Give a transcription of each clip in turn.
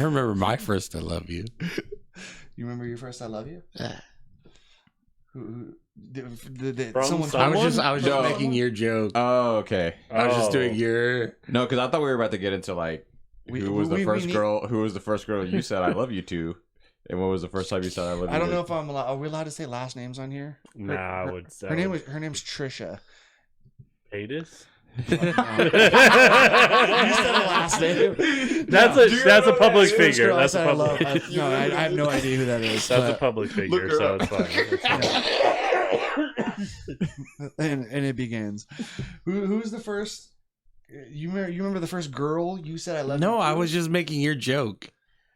I remember my first I love you. You remember your first I love you? Yeah. Someone I was just making your joke. Oh, okay. I was just doing your. No, because I thought we were about to get into like who was the first girl you said I love you to, and what was the first time you said I love you? I don't know if I'm allowed. Are we allowed to say last names on here? Nah, I would say her name's Trisha. Paytas? You said a last name. That's a public figure. That's a public. I have no idea who that is. That's a public figure, so it's fine. and it begins. Who's the first? You remember the first girl you said I love you? No, I was just making your joke.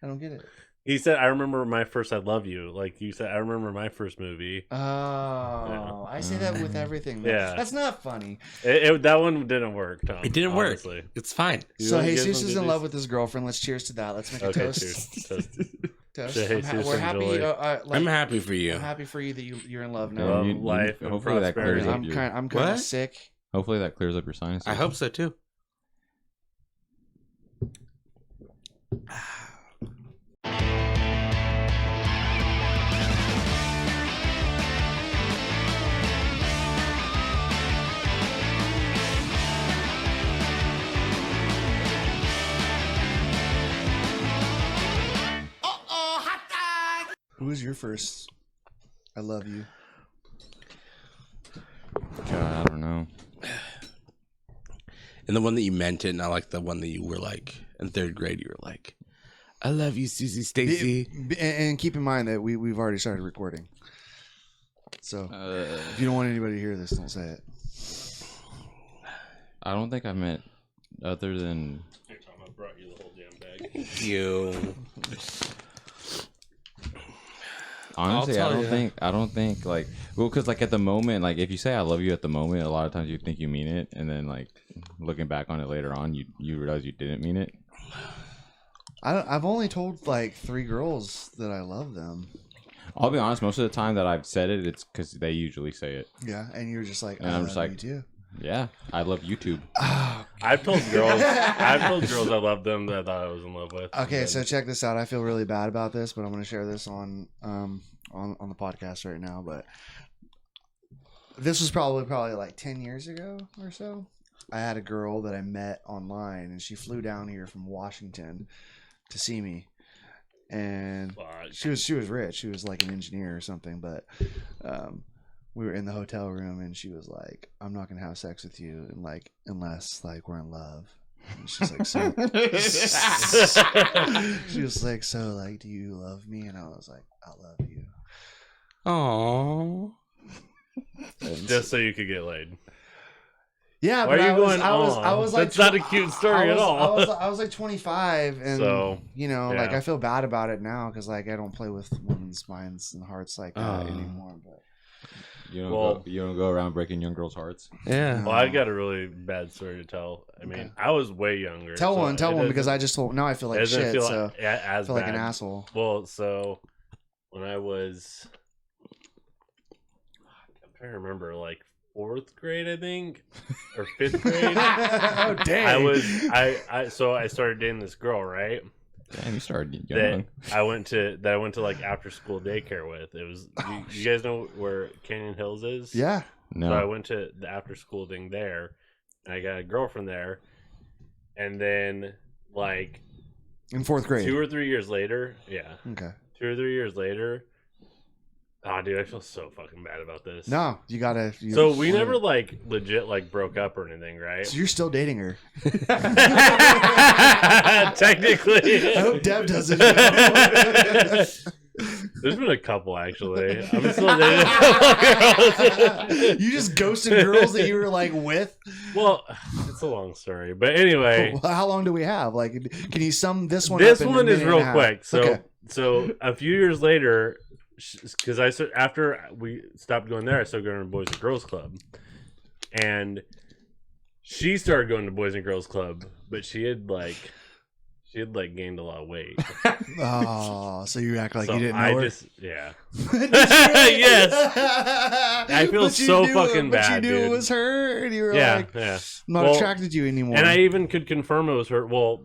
I don't get it. He said, "I remember my first I love you." Like you said, "I remember my first movie." Oh, yeah. I say that with everything. Yeah, that's not funny. That one didn't work, Tom. It didn't honestly. work. It's fine. So Jesus is in love with his girlfriend. Let's cheers to that. Let's make a toast. Cheers. Toast. We're happy. I'm happy for you. I'm happy for you that you're in love now. Life. Hopefully that clears up. I'm kind of sick. Hopefully that clears up your sinuses. I hope so too. Who was your first I love you? God, I don't know. And the one that you meant it, not like the one that you were like in third grade. You were like, "I love you, Susie Stacy." And keep in mind that we've already started recording. So if you don't want anybody to hear this, don't say it. I don't think I meant other than. Here, Tom, I brought you the whole damn bag. You. Honestly, I don't think like, well, because like at the moment, like if you say I love you at the moment, a lot of times you think you mean it, and then like looking back on it later on, you realize you didn't mean it. I've only told like 3 girls that I love them. I'll be honest, most of the time that I've said it, it's because they usually say it. Yeah, and you're just like, and I'm just like, you too. Yeah, I love YouTube. I've told girls I love them that I thought I was in love with. Okay, so check this out. I feel really bad about this, but I'm going to share this on the podcast right now. But this was probably like 10 years ago or so. I had a girl that I met online, and she flew down here from Washington to see me. And she was rich. She was like an engineer or something, but we were in the hotel room, and she was like, "I'm not gonna have sex with you, and like unless like we're in love." And she's like, "So," she was like, "So like, do you love me?" And I was like, "I love you." Aww. Just so you could get laid. Yeah, why but are you going? I was like, that's not a cute story at all. I was like 25, and so, like I feel bad about it now because like I don't play with women's minds and hearts like that anymore. But you don't go around breaking young girls' hearts. Yeah. Well, I got a really bad story to tell. I mean, I was way younger. Tell one because I just told. Now I feel like shit. So I feel like an asshole. Well, so when I was, I'm trying to remember, like 4th grade, I think, or 5th grade. Oh dang! So I started dating this girl, right? Damn, you started young. I went to like after school daycare with. It was you guys know where Canyon Hills is? Yeah. No. So I went to the after school thing there, and I got a girlfriend there, and then like in 4th grade, 2 or 3 years later, yeah. Okay. 2 or 3 years later. Oh, dude, I feel so fucking bad about this. No, you gotta. So we never like legit like broke up or anything, right? So you're still dating her. Technically. I hope Deb doesn't. There's been a couple actually. I'm still dating a couple girls. You just ghosted girls that you were like with? Well, it's a long story, but anyway. Well, how long do we have? Like, can you sum this one? This up one is real quick. So, okay. So a few years later, because after we stopped going there, I started going to Boys and Girls Club, and she started going to Boys and Girls Club, but she had She had like gained a lot of weight. Oh, so you act like So you didn't know her? Yeah. Yes. I feel so fucking But bad, you knew dude. it was her, and you were Yeah, like, yeah. I'm not attracted to you anymore. And I even could confirm it was her. Well,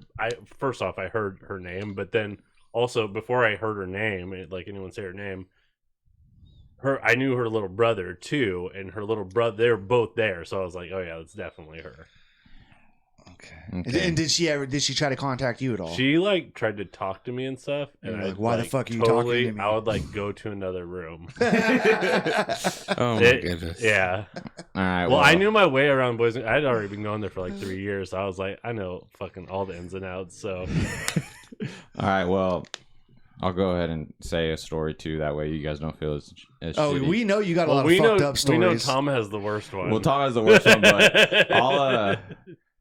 first off, I heard her name, but then also before I heard her name, like anyone say her name, I knew her little brother too, and her little brother, they were both there. So I was like, oh yeah, that's definitely her. Okay. And did she try to contact you at all? She like tried to talk to me and stuff, and You're I like, why the fuck are you talking to me? I would like go to another room. Oh my goodness. Yeah. All right. Well, I knew my way around Boys. I'd already been going there for like 3 years. So I was like, I know fucking all the ins and outs. So, all right. Well, I'll go ahead and say a story too. That way, you guys don't feel as shitty. We know you got a lot of fucked up stories. We know Tom has the worst one. Well, Tom has the worst one, but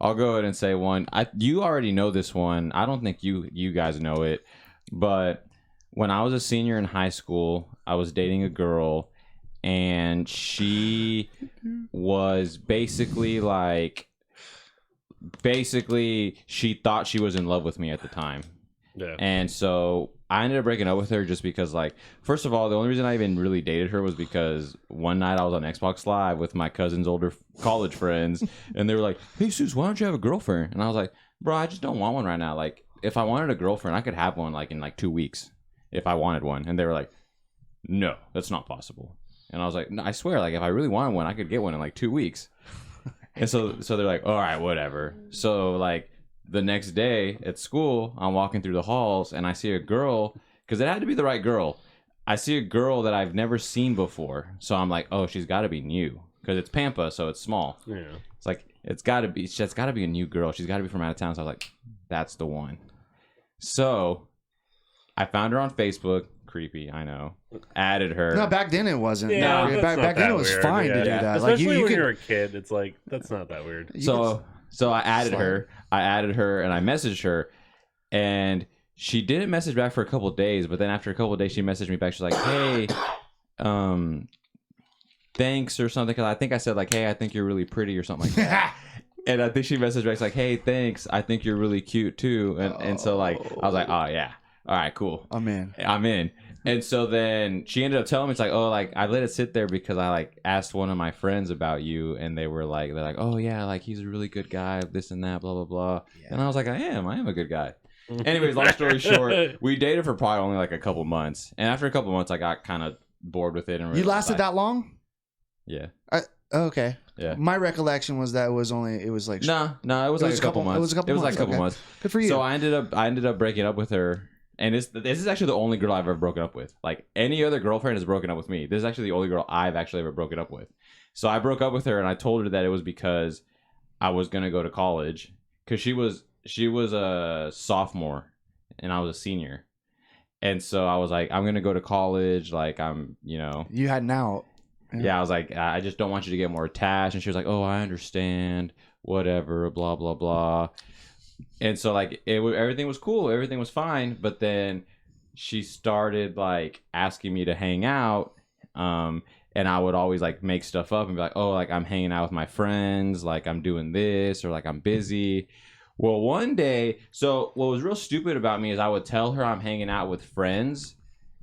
I'll go ahead and say one. You already know this one. I don't think you guys know it, but when I was a senior in high school, I was dating a girl, and she was basically she thought she was in love with me at the time. Yeah. And so I ended up breaking up with her just because, like, first of all, the only reason I even really dated her was because one night I was on Xbox Live with my cousin's older college friends, and they were like, "Hey, Sus, why don't you have a girlfriend?" And I was like, "Bro, I just don't want one right now. Like, if I wanted a girlfriend, I could have one, like, in, like, 2 weeks if I wanted one." And they were like, "No, that's not possible." And I was like, "No, I swear, like, if I really wanted one, I could get one in, like, 2 weeks." And so they're like, "All right, whatever." So, like, the next day at school, I'm walking through the halls and I see a girl, because it had to be the right girl. I see a girl that I've never seen before. So I'm like, oh, she's got to be new, because it's Pampa, so it's small. Yeah. It's like, it's got to be a new girl. She's got to be from out of town. So I was like, that's the one. So I found her on Facebook. Creepy, I know. Added her. No, back then it wasn't. Yeah, No, that's back then it was weird. fine to do that. Especially like when you're a kid, it's like, that's not that weird. So I added her. And I messaged her, and she didn't message back for a couple of days. But then after a couple of days, she messaged me back. She's like, "Hey, thanks," or something. Because I think I said like, "Hey, I think you're really pretty," or something like that. And I think she messaged back like, "Hey, thanks. I think you're really cute too." And so like I was like, "Oh yeah, all right, cool. I'm in." And so then she ended up telling me, it's like, oh, like, I let it sit there because I, like, asked one of my friends about you, and they're like, oh, yeah, like, he's a really good guy, this and that, blah, blah, blah. Yeah. And I was like, I am a good guy. Anyways, long story short, we dated for probably only, like, a couple months. And after a couple months, I got kind of bored with it. And you lasted that long? Yeah. Okay. Yeah. My recollection was that it was like... No, it was like a couple months. It was a couple months. Good for you. So I ended up breaking up with her. And this is actually the only girl I've ever broken up with. Like, any other girlfriend has broken up with me. This is actually the only girl I've actually ever broken up with. So I broke up with her, and I told her that it was because I was going to go to college. Because she was a sophomore, and I was a senior. And so I was like, I'm going to go to college. Like, You had an out. Yeah, I was like, I just don't want you to get more attached. And she was like, oh, I understand. Whatever, blah, blah, blah. And so, like, everything was cool. Everything was fine. But then she started, like, asking me to hang out. And I would always, like, make stuff up and be like, oh, like, I'm hanging out with my friends. Like, I'm doing this, or, like, I'm busy. Well, one day, so what was real stupid about me is I would tell her I'm hanging out with friends.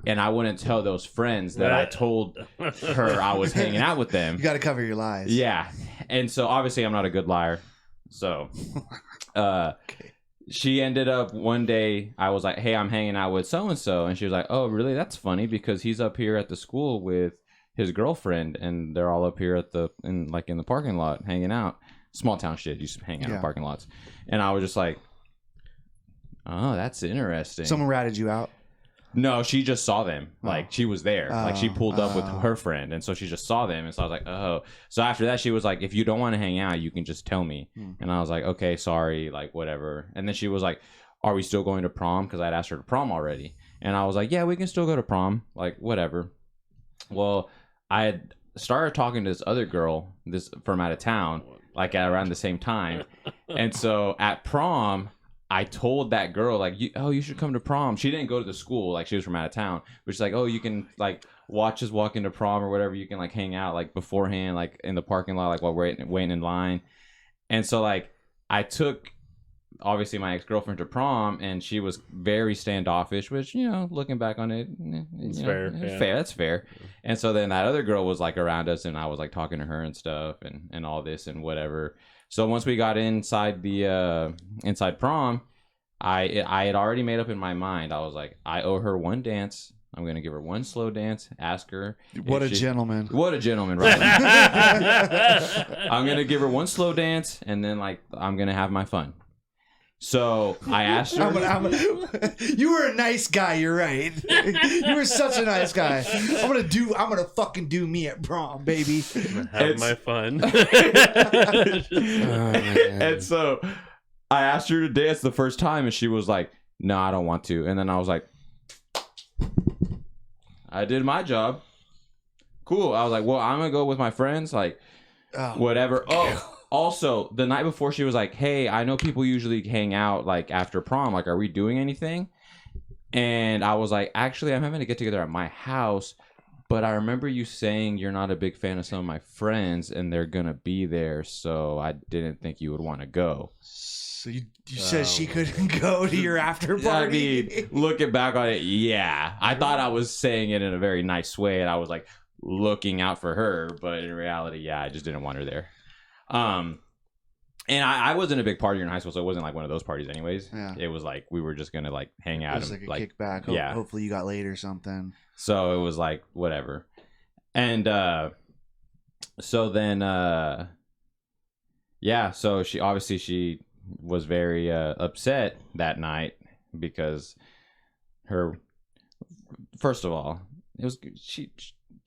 And I wouldn't tell those friends that I told her I was hanging out with them. You got to cover your lies. Yeah. And so, obviously, I'm not a good liar. So... Okay. She ended up one day, I was like, hey, I'm hanging out with so-and-so. And she was like, oh, really? That's funny, because he's up here at the school with his girlfriend, and they're all up here in the parking lot hanging out. Small town shit. Used to hang out in parking lots. And I was just like, oh, that's interesting. Someone ratted you out? No, she just saw them. Like, she was there. Like, she pulled up with her friend, and so she just saw them. And so I was like, oh. So after that, she was like, if you don't want to hang out, you can just tell me. And I was like, okay, sorry, like, whatever. And then she was like, are we still going to prom? Because I'd asked her to prom already. And I was like, yeah, we can still go to prom. Like, whatever. Well, I had started talking to this other girl, this from out of town, like, at around the same time. And so at prom... I told that girl, like, you should come to prom. She didn't go to the school, like, she was from out of town. But she's like, oh, you can, like, watch us walk into prom or whatever. You can, like, hang out, like, beforehand, like, in the parking lot, like, while we're waiting in line. And so, like, I took obviously my ex-girlfriend to prom, and she was very standoffish, which, you know, looking back on it, It's you know, fair, it's yeah. fair. That's fair. And so then that other girl was like around us, and I was like talking to her and stuff, and all this and whatever. So once we got inside the inside prom, I had already made up in my mind. I was like, I owe her one dance. I'm gonna give her one slow dance. Ask her. What a if she- gentleman. What a gentleman, right? I'm gonna give her one slow dance, and then like I'm gonna have my fun. So I asked her. You were a nice guy. You're right. You were such a nice guy. I'm gonna fucking do me at prom, baby. Have my fun. And so I asked her to dance the first time, and she was like, "No, I don't want to." And then I was like, "I did my job. Cool." I was like, "Well, I'm gonna go with my friends, like whatever." Oh. Also, the night before, she was like, "Hey, I know people usually hang out like after prom. Like, are we doing anything?" And I was like, "Actually, I'm having a get together at my house, but I remember you saying you're not a big fan of some of my friends, and they're gonna be there, so I didn't think you would want to go." So you said she couldn't go to your after party? I mean, looking back on it, yeah, I thought I was saying it in a very nice way, and I was like looking out for her, but in reality, yeah, I just didn't want her there. And I wasn't a big partier in high school, so it wasn't like one of those parties anyways. Yeah. It was like we were just gonna like hang It out was and like a kickback. yeah. Hopefully you got laid or something. So it was like whatever. And so then yeah, so she was very upset that night because first of all, it was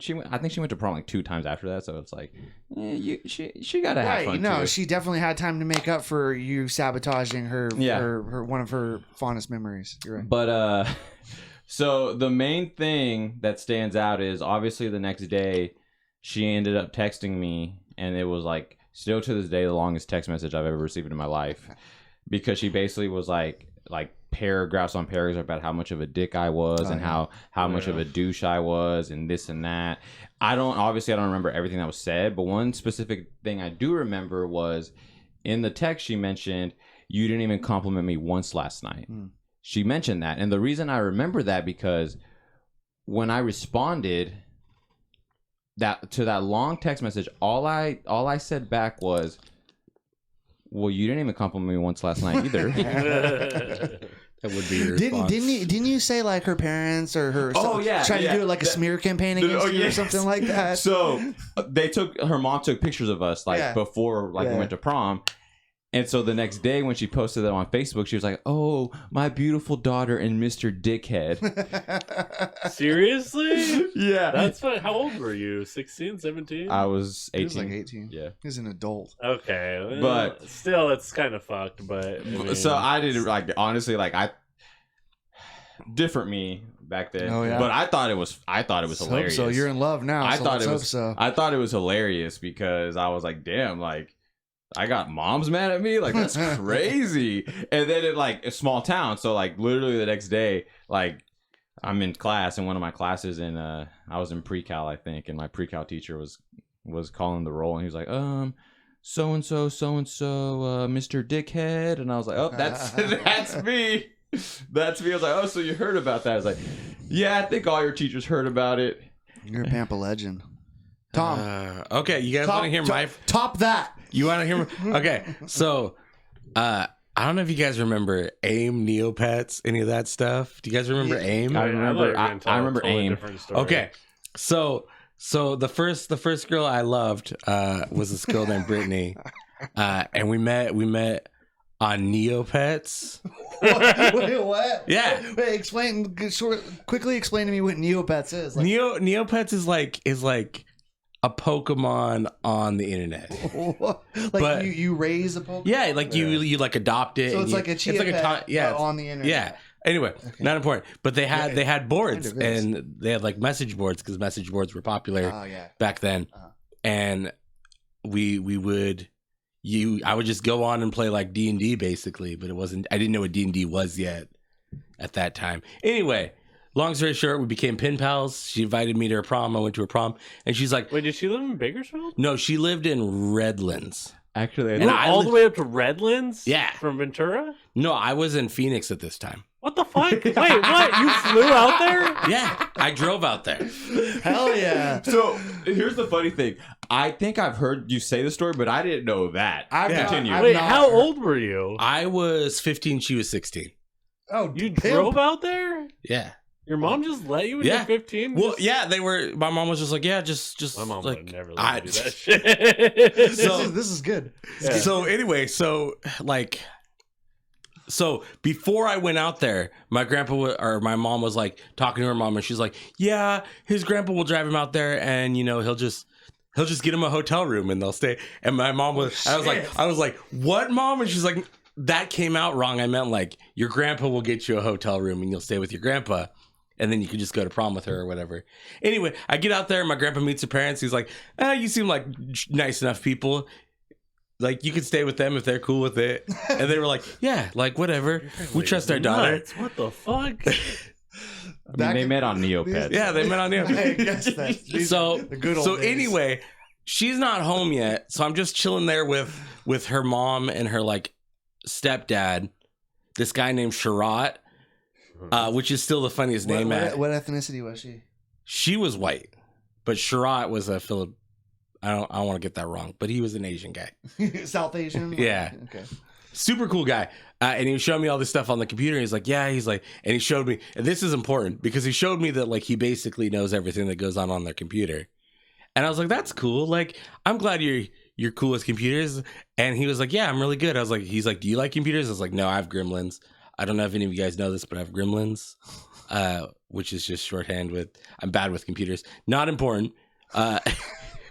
she went, I think she went to prom like 2 times after that, so it's like she got to have fun No, too. she definitely had time to make up for you sabotaging her Yeah. her one of her fondest memories. You're right. But so the main thing that stands out is obviously the next day she ended up texting me, and it was like still to this day the longest text message I've ever received in my life, because she basically was like paragraphs on paragraphs about how much of a dick I was and how much of a douche I was and this and that. I don't remember everything that was said, but one specific thing I do remember was in the text she mentioned, "You didn't even compliment me once last night." She mentioned that, and the reason I remember that because when I responded to that long text message, all I said back was, "Well, you didn't even compliment me once last night either." That would be your response. Didn't you say like her parents or her? Trying to do it like a smear campaign against you or something like that. So her mom took pictures of us before we went to prom. And so the next day when she posted them on Facebook, she was like, "Oh, my beautiful daughter and Mr. Dickhead." Seriously? Yeah. That's fun. How old were you? 16, 17? I was 18. He was like 18. Yeah. He was an adult. Okay. Well, But- still, it's kind of fucked, but... So I didn't honestly different me back then. Oh, yeah. But I thought it was hilarious. So you're in love now. I so thought let's it hope was so. I thought it was hilarious because I was like, damn, like I got moms mad at me, like that's crazy. And then a small town, so like literally the next day, like I'm in class in one of my classes, and I was in pre-cal, I think, and my pre-cal teacher was calling the roll, and he was like, so and so, Mr. Dickhead, and I was like, oh, that's me. That's me. I was like, oh, so you heard about that? I was like, yeah, I think all your teachers heard about it. You're a Pampa legend. Tom. Okay, you guys want to hear my... Top that. You want to hear... Okay, so... I don't know if you guys remember AIM, Neopets, any of that stuff. Do you guys remember AIM? I remember AIM. Okay, so the first girl I loved was this girl named Brittany, and we met on Neopets. Wait, what? Yeah. Wait, quickly explain to me what Neopets is. Like, Neopets is like a Pokemon on the internet. Like you raise a Pokemon? Yeah, like you like adopt it. So it's like a Chia Pet, on the internet. Yeah. Anyway, not important. But they had boards, and they had like message boards because message boards were popular back then. And I would just go on and play like D&D basically, but I didn't know what D&D was yet at that time. Anyway, long story short, we became pen pals. She invited me to her prom. I went to her prom, and she's like, Wait, did she live in Bakersfield? no, she lived in Redlands. Actually, and all the way up to Redlands? Yeah. From Ventura? No, I was in Phoenix at this time. What the fuck? Wait, what? You flew out there? Yeah, I drove out there. Hell yeah. So here's the funny thing. I think I've heard you say the story, but I didn't know that. Continue. Wait, how old were you? I was 15. She was 16. Oh, you drove out there? Yeah. Your mom just let you when you're 15? Well, yeah, they were. My mom was just like, yeah, just. My mom like, would never let me do that shit. So this is good. Yeah. So anyway, so before I went out there, my mom was like talking to her mom, and she's like, yeah, his grandpa will drive him out there, and he'll just get him a hotel room, and they'll stay. And my mom was, I was like, what, mom? And she's like, that came out wrong. I meant like your grandpa will get you a hotel room, and you'll stay with your grandpa. And then you can just go to prom with her or whatever. Anyway, I get out there. My grandpa meets her parents. He's like, you seem like nice enough people. Like, you could stay with them if they're cool with it. And they were like, yeah, like, whatever. We trust our daughter. What the fuck? I mean, they met on Neopets. Yeah, they met on Neopets. I guess that's the good old days. Anyway, she's not home yet. So I'm just chilling there with her mom and her, like, stepdad. This guy named Sharat. Which is still the funniest name. What ethnicity was she? She was white, but Sharat was a Philip. I don't want to get that wrong, but he was an Asian guy. South Asian? Yeah. Okay. Super cool guy. And he was showing me all this stuff on the computer. He's like, and he showed me, and this is important because he showed me that like he basically knows everything that goes on their computer. And I was like, that's cool. Like, I'm glad you're cool with computers. And he was like, yeah, I'm really good. I was like, he's like, do you like computers? I was like, no, I have gremlins. I don't know if any of you guys know this, but I have gremlins, which is just shorthand with I'm bad with computers. Not important.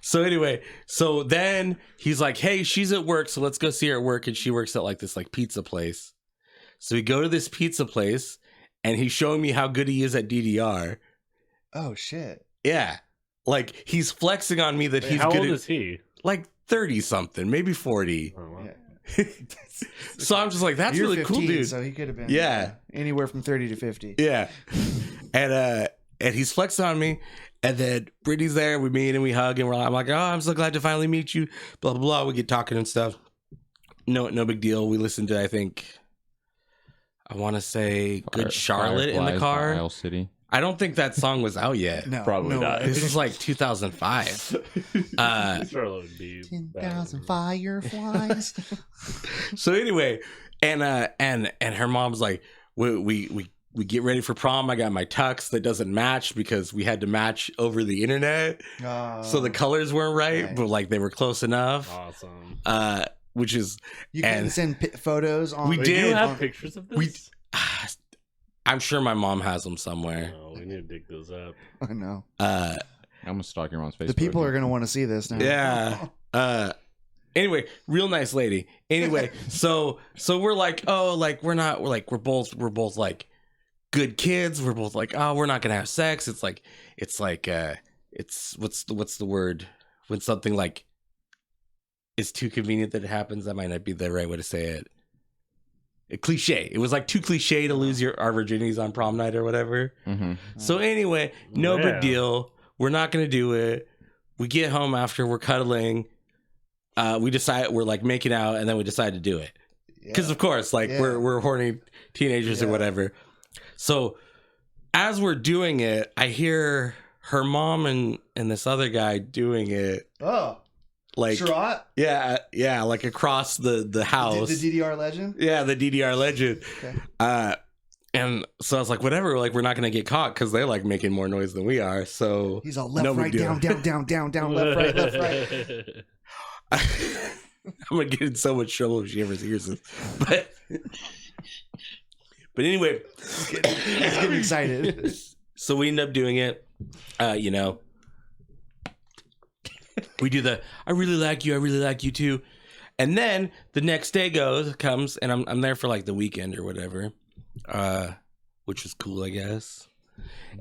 So anyway, so then he's like, hey, she's at work, so let's go see her at work. And she works at like this like pizza place. So we go to this pizza place, and he's showing me how good he is at DDR. Oh shit! Yeah, like he's flexing on me that he's how good. How old at, is he? Like 30 something, maybe 40. Oh, wow. Yeah. So I'm just like, that's You're really 15, cool, dude. So he could have been anywhere from 30 to 50. Yeah. And he's flexing on me. And then Brittany's there. We meet and we hug, and I'm like, oh, I'm so glad to finally meet you. Blah, blah, blah. We get talking and stuff. No big deal. We listened to, I want to say Good Charlotte in the car. Isle City. I don't think that song was out yet. No, probably not. This was like 2005. Charlotte would be 10,000 fireflies. So anyway, and her mom's like, we get ready for prom. I got my tux that doesn't match because we had to match over the internet. So the colors weren't right, but like they were close enough. Awesome. Which is you can send photos on. We Wait, did. Do you have pictures of this? I'm sure my mom has them somewhere. No, we need to dig those up. I know. I'm gonna stalk your mom's Facebook. The people are gonna want to see this now. Yeah. Anyway, real nice lady. Anyway, so we're like, oh, like we're both like good kids. We're both like, oh, we're not gonna have sex. It's what's the word when something like is too convenient that it happens? That might not be the right way to say it. A cliche. It was like too cliche to lose our virginities on prom night or whatever. Mm-hmm. So anyway, no big deal. We're not gonna do it. We get home after we're cuddling. We decide we're like making out, and then we decide to do it because of course, like we're horny teenagers or whatever. So as we're doing it, I hear her mom and this other guy doing it. Oh. Like Sharat? Yeah, like across the house. The DDR legend? Yeah, the DDR legend. Okay. And so I was like, whatever, like we're not gonna get caught because they're like making more noise than we are. So he's all left, right, down, left, right. I'm gonna get in so much trouble if she ever hears this. But anyway, he's getting excited. So we end up doing it. We do the I really like you too. And then the next day comes and I'm there for like the weekend or whatever. Which was cool, I guess.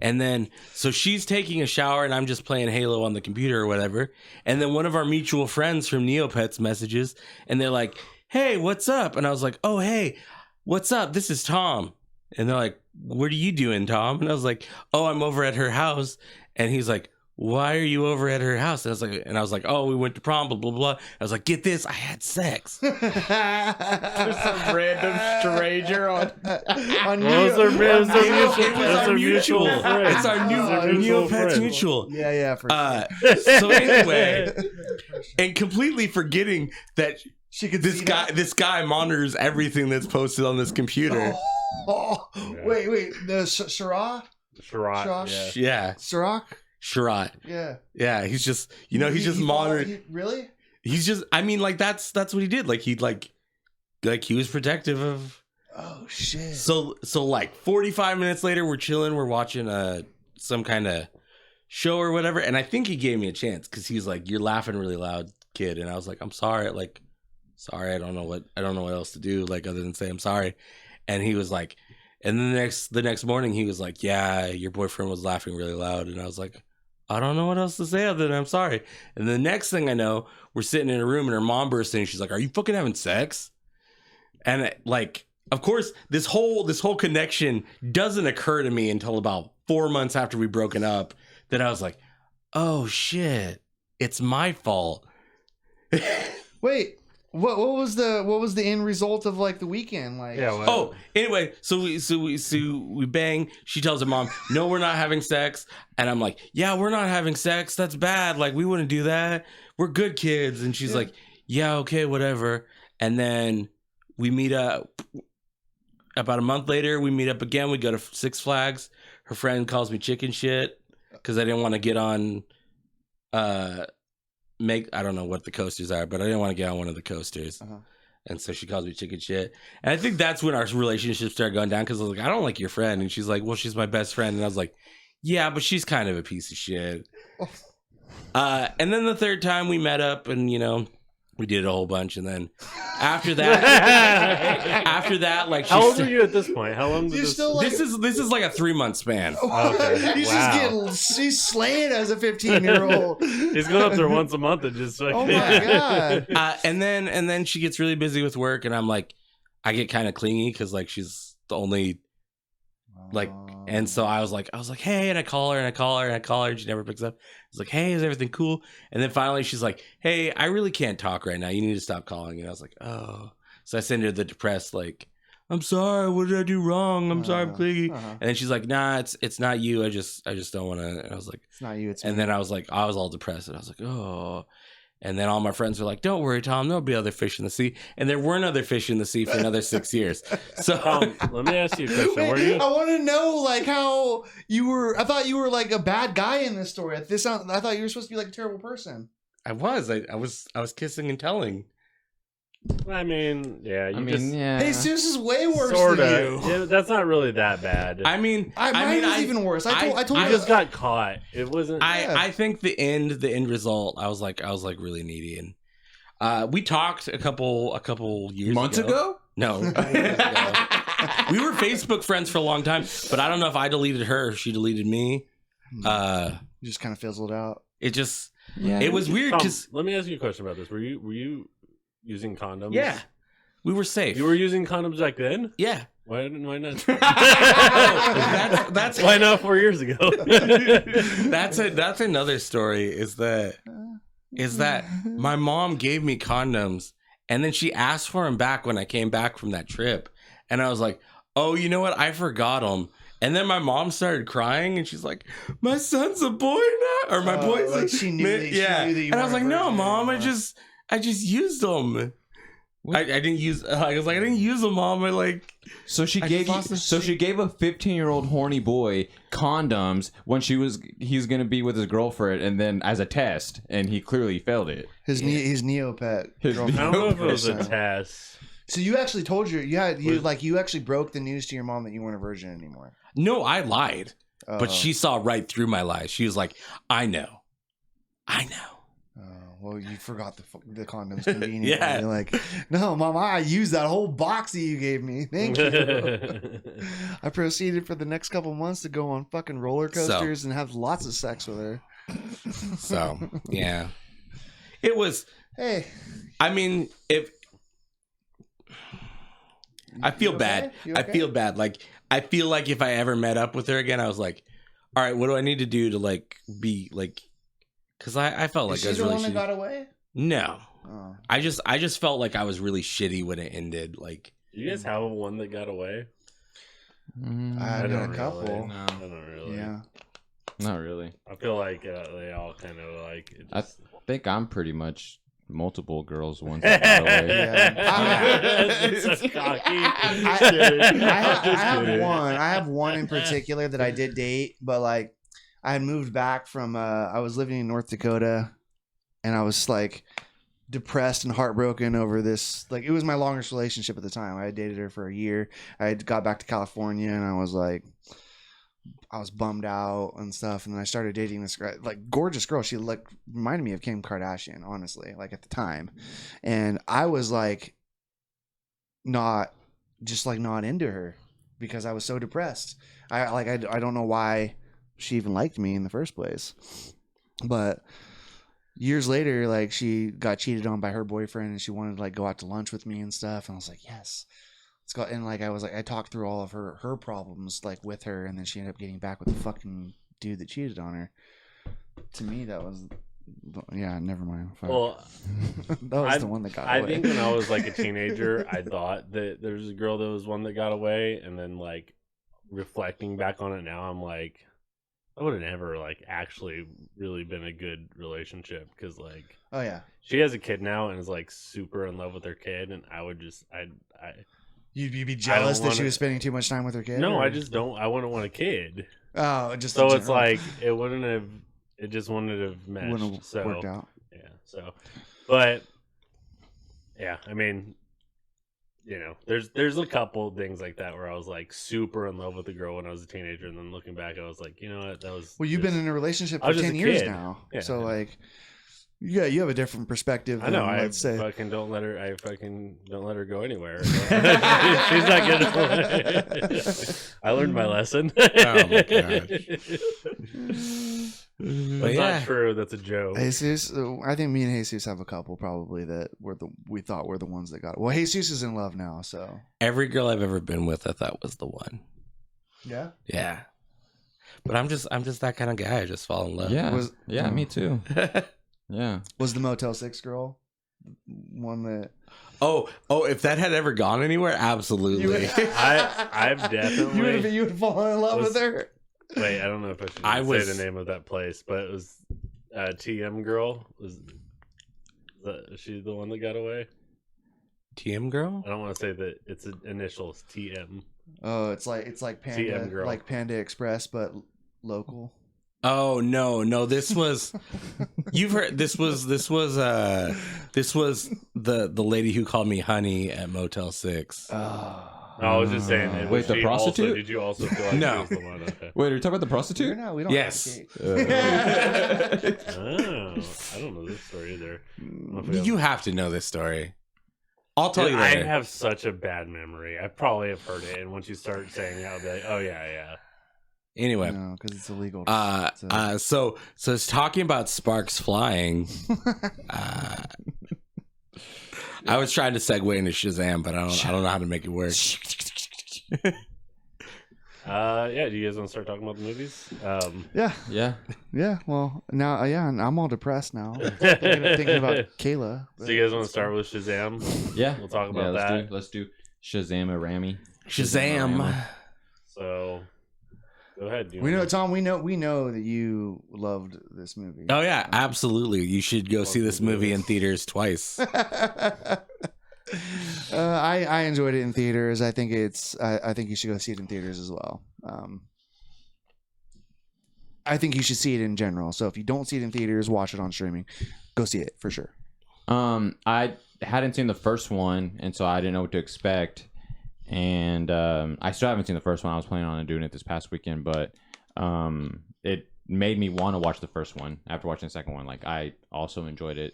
And then so she's taking a shower and I'm just playing Halo on the computer or whatever. And then one of our mutual friends from Neopets messages and they're like, "Hey, what's up?" And I was like, "Oh, hey, what's up? This is Tom." And they're like, "What are you doing, Tom?" And I was like, "Oh, I'm over at her house." And he's like, why are you over at her house? And I was like, oh, we went to prom, blah, blah, blah. I was like, get this, I had sex. There's some random stranger on It's our Neopets mutual. Yeah, for so anyway, and completely forgetting that she could this guy monitors everything that's posted on this computer. Wait, the Sharad? Yeah. Sharad? Yeah, he's just, he's just monitoring. Really? He's just, I mean, like, that's what he did. Like, he was protective of. Oh, shit. So like 45 minutes later, we're chilling. We're watching some kind of show or whatever. And I think he gave me a chance because he's like, you're laughing really loud, kid. And I was like, I'm sorry. Like, sorry. I don't know what else to do. Like, other than say, I'm sorry. And he was like, and then the next morning he was like, yeah, your boyfriend was laughing really loud. And I was like, I don't know what else to say other than I'm sorry. And the next thing I know, we're sitting in a room and her mom bursts in. She's like, are you fucking having sex? And like, of course, this whole connection doesn't occur to me until about 4 months after we've broken up, that I was like, oh shit, it's my fault. Wait, what was the end result of like the weekend? Like, anyway, so we bang. She tells her mom, no, we're not having sex. And I'm like, yeah, we're not having sex. That's bad. Like, we wouldn't do that. We're good kids. And she's like, yeah, okay, whatever. And then we meet up. About a month later, we meet up again. We go to Six Flags. Her friend calls me chicken shit because I didn't want to get on. I don't know what the coasters are, but I didn't want to get on one of the coasters. And so she calls me chicken shit. And I think that's when our relationship started going down because I was like, I don't like your friend. And she's like, well, she's my best friend. And I was like, yeah, but she's kind of a piece of shit. And then the third time we met up and, we did a whole bunch. And then after that, like, how old are you at this point? How long did this is like a 3-month span. Okay. He's slaying as a 15-year-old. He's going up there once a month and just like, oh my god. And then she gets really busy with work, and I'm like, I get kind of clingy because like she's the only like, and so I was like, hey, and I call her, and she never picks up. I was like, hey, is everything cool? And then finally she's like, hey, I really can't talk right now. You need to stop calling. And I was like, oh. So I send her the depressed, like, I'm sorry, what did I do wrong? I'm sorry, I'm clingy. And then she's like, nah, it's not you. I just don't want to. And I was like, it's not you, it's me. And then I was all depressed, and I was like, oh. And then all my friends were like, don't worry, Tom, there'll be other fish in the sea. And there weren't other fish in the sea for another 6 years. So Tom, let me ask you a question. Wait, I want to know like how you were. I thought you were like a bad guy in this story. I thought you were supposed to be like a terrible person. I was kissing and telling. I mean, yeah. Hey, Zeus is way worse sorta. than you. Yeah, that's not really that bad. Mine was even worse. I told you just got caught. It wasn't. I think the end result. I was like really needy, and we talked a couple years months ago. No, we were Facebook friends for a long time, but I don't know if I deleted her, or she deleted me. Just kind of fizzled out. It just it was weird because. Let me ask you a question about this. Were you using condoms? Yeah, we were safe. You were using condoms back then? Yeah. Why not? that's why not 4 years ago? That's another story. Is that my mom gave me condoms, and then she asked for them back when I came back from that trip, and I was like, oh, you know what? I forgot them. And then my mom started crying, and she's like, "My son's a boy now," or my boy's like she knew. And I was like, "No, Mom, I just used them. I didn't use. I was like, I didn't use them, Mom. So she gave a 15-year-old horny boy condoms when he's gonna be with his girlfriend, and then as a test, and he clearly failed it. His Neopet. I don't know if it was a test. So you actually told you actually broke the news to your mom that you weren't a virgin anymore. No, I lied, but she saw right through my lies. She was like, I know. Well, you forgot the condoms conveniently. Yeah. You're like, no, Mom, I used that whole box that you gave me. Thank you. I proceeded for the next couple months to go on fucking roller coasters and have lots of sex with her. So, yeah. It was... Hey. I mean, I feel bad. Okay? I feel bad. Like, I feel like if I ever met up with her again, I was like, all right, what do I need to do to like be like? Because I felt like I was the really one that shitty. got away? No, Oh. I just felt like I was really shitty when it ended. Like, You guys have one that got away? I don't a couple. Really. No, I don't really. Yeah. Not really. I feel like they all kind of like. I think I'm pretty much multiple girls once. That got away. Yeah. That's so cocky. I have one in particular that I did date, but like I had moved back from I was living in North Dakota, and I was like depressed and heartbroken over this. Like, it was my longest relationship at the time. I had dated her for a year. I had got back to California, and I was bummed out and stuff. And then I started dating this like gorgeous girl. She like reminded me of Kim Kardashian, honestly, like at the time. And I was like not into her because I was so depressed. I don't know why she even liked me in the first place. But years later, like, she got cheated on by her boyfriend, and she wanted to like go out to lunch with me and stuff. And I was like, yes, let's go. And like, I talked through all of her problems like with her, and then she ended up getting back with the fucking dude that cheated on her. To me, that was, yeah, never mind. Fuck. Well, that was the one that got away. I think when I was like a teenager, I thought that there was a girl that was one that got away, and then like reflecting back on it now, I'm like, I would have never like actually really been a good relationship, because like, oh yeah, she has a kid now and is like super in love with her kid, and I would just you'd be jealous that she was spending too much time with her kid. No, or? I just don't. I wouldn't want a kid. Oh, just so it's like it just wouldn't have meshed. Wouldn't have worked out. Yeah. So, but yeah, I mean, you know, there's a couple things like that where I was like super in love with the girl when I was a teenager, and then looking back, I was like, you know what, that was. Well, you've been in a relationship for 10 years now, yeah, so like, yeah, you have a different perspective. I know. I fucking don't let her go anywhere. She's not gonna. I learned my lesson. Oh my god. That's not true. That's a joke. Jesus, I think me and Jesus have a couple probably that we thought were the ones that got it. Well, Jesus is in love now, so every girl I've ever been with, I thought was the one. Yeah. Yeah. But I'm just that kind of guy. I just fall in love. Yeah. Me too. Yeah. Was the Motel 6 girl one that? Oh! If that had ever gone anywhere, absolutely. I've definitely. You would fall in love with her. Say the name of that place, but it was TM girl. Was she the one that got away? TM girl? I don't want to say that its initials TM. Oh, it's like Panda, TM girl. like Panda Express, but local. Oh no! This was you've heard. This was the lady who called me honey at Motel 6. Oh. No, I was just saying. Wait, the prostitute? Did you also feel like no? she was the one? Okay. Wait, are you talking about the prostitute? No, we don't. Yes. Oh, I don't know this story either. You have to know this story. I'll tell you later. I have such a bad memory. I probably have heard it, and once you start saying it, I'll be like, "Oh yeah." Anyway, no, because it's illegal. So it's talking about sparks flying. I was trying to segue into Shazam, but I don't know how to make it work. Yeah. Do you guys want to start talking about the movies? Yeah. Well, now, I'm all depressed now. thinking about Kayla. So you guys want to start with Shazam? Yeah, we'll talk about that. Let's do Shazam-a-Rami. Shazam. So, go ahead. Tom. We know that you loved this movie. Oh yeah, absolutely. You should go see this movie in theaters twice. I enjoyed it in theaters. I think I think you should go see it in theaters as well. I think you should see it in general. So if you don't see it in theaters, watch it on streaming. Go see it for sure. I hadn't seen the first one, and so I didn't know what to expect. And I still haven't seen the first one. I was planning on doing it this past weekend, but it made me want to watch the first one after watching the second one. Like, I also enjoyed it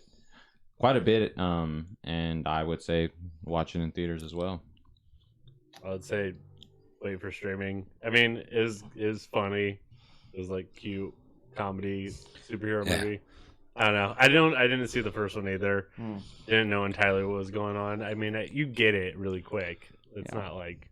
quite a bit, and I would say watch it in theaters as well. I would say wait for streaming. I mean, it was funny. It was like cute comedy superhero movie. I don't know. I didn't see the first one either. Didn't know entirely what was going on. I mean, you get it really quick. It's not like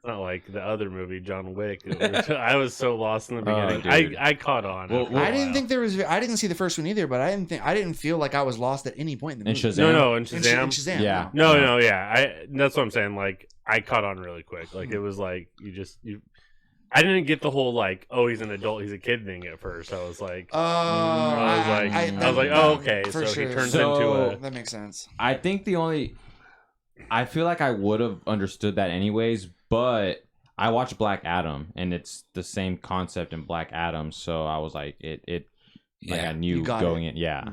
It's not like the other movie, John Wick. I was so lost in the beginning. Dude. I caught on. Well, I didn't think there was. I didn't see the first one either, but I didn't feel like I was lost at any point in the movie. Shazam? No, in In Shazam. Shazam. Yeah. No, yeah. That's what I'm saying. Like, I caught on really quick. Like, it was like I didn't get the whole like, oh, he's an adult, he's a kid thing at first. I was like, I was like, oh, okay. So sure. he turns into a. That makes sense. I think I feel like I would have understood that anyways, but I watched Black Adam and it's the same concept in Black Adam, so I was like, like I knew going in, yeah.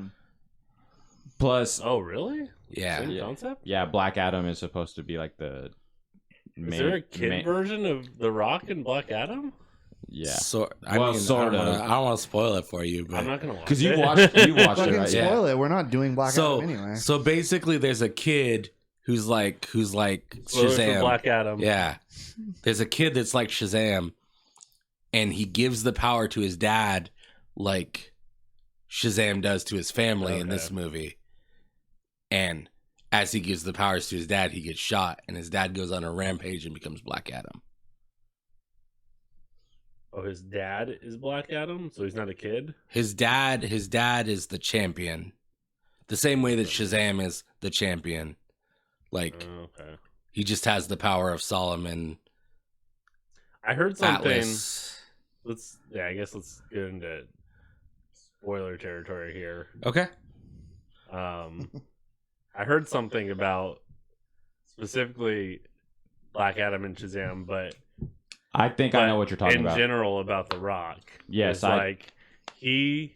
Plus, oh really? Yeah. Same concept? Yeah, Black Adam is supposed to be like the. Is there a kid version of The Rock in Black Adam? Yeah. So I don't want to spoil it for you, but I'm not gonna watch it. Because you watched it, right? Spoil it. We're not doing Black Adam anyway. So basically, there's a kid who's like Shazam. Black Adam. Yeah. There's a kid that's like Shazam, and he gives the power to his dad, like Shazam does to his family in this movie. And as he gives the powers to his dad, he gets shot, and his dad goes on a rampage and becomes Black Adam. Oh, his dad is Black Adam, so he's not a kid? His dad is the champion. The same way that Shazam is the champion. Like, he just has the power of Solomon. I heard something. Atlas. I guess let's get into spoiler territory here. Okay. I heard something about specifically Black Adam and Shazam, but I think I know what you're talking about. In general, about The Rock. Yes, like he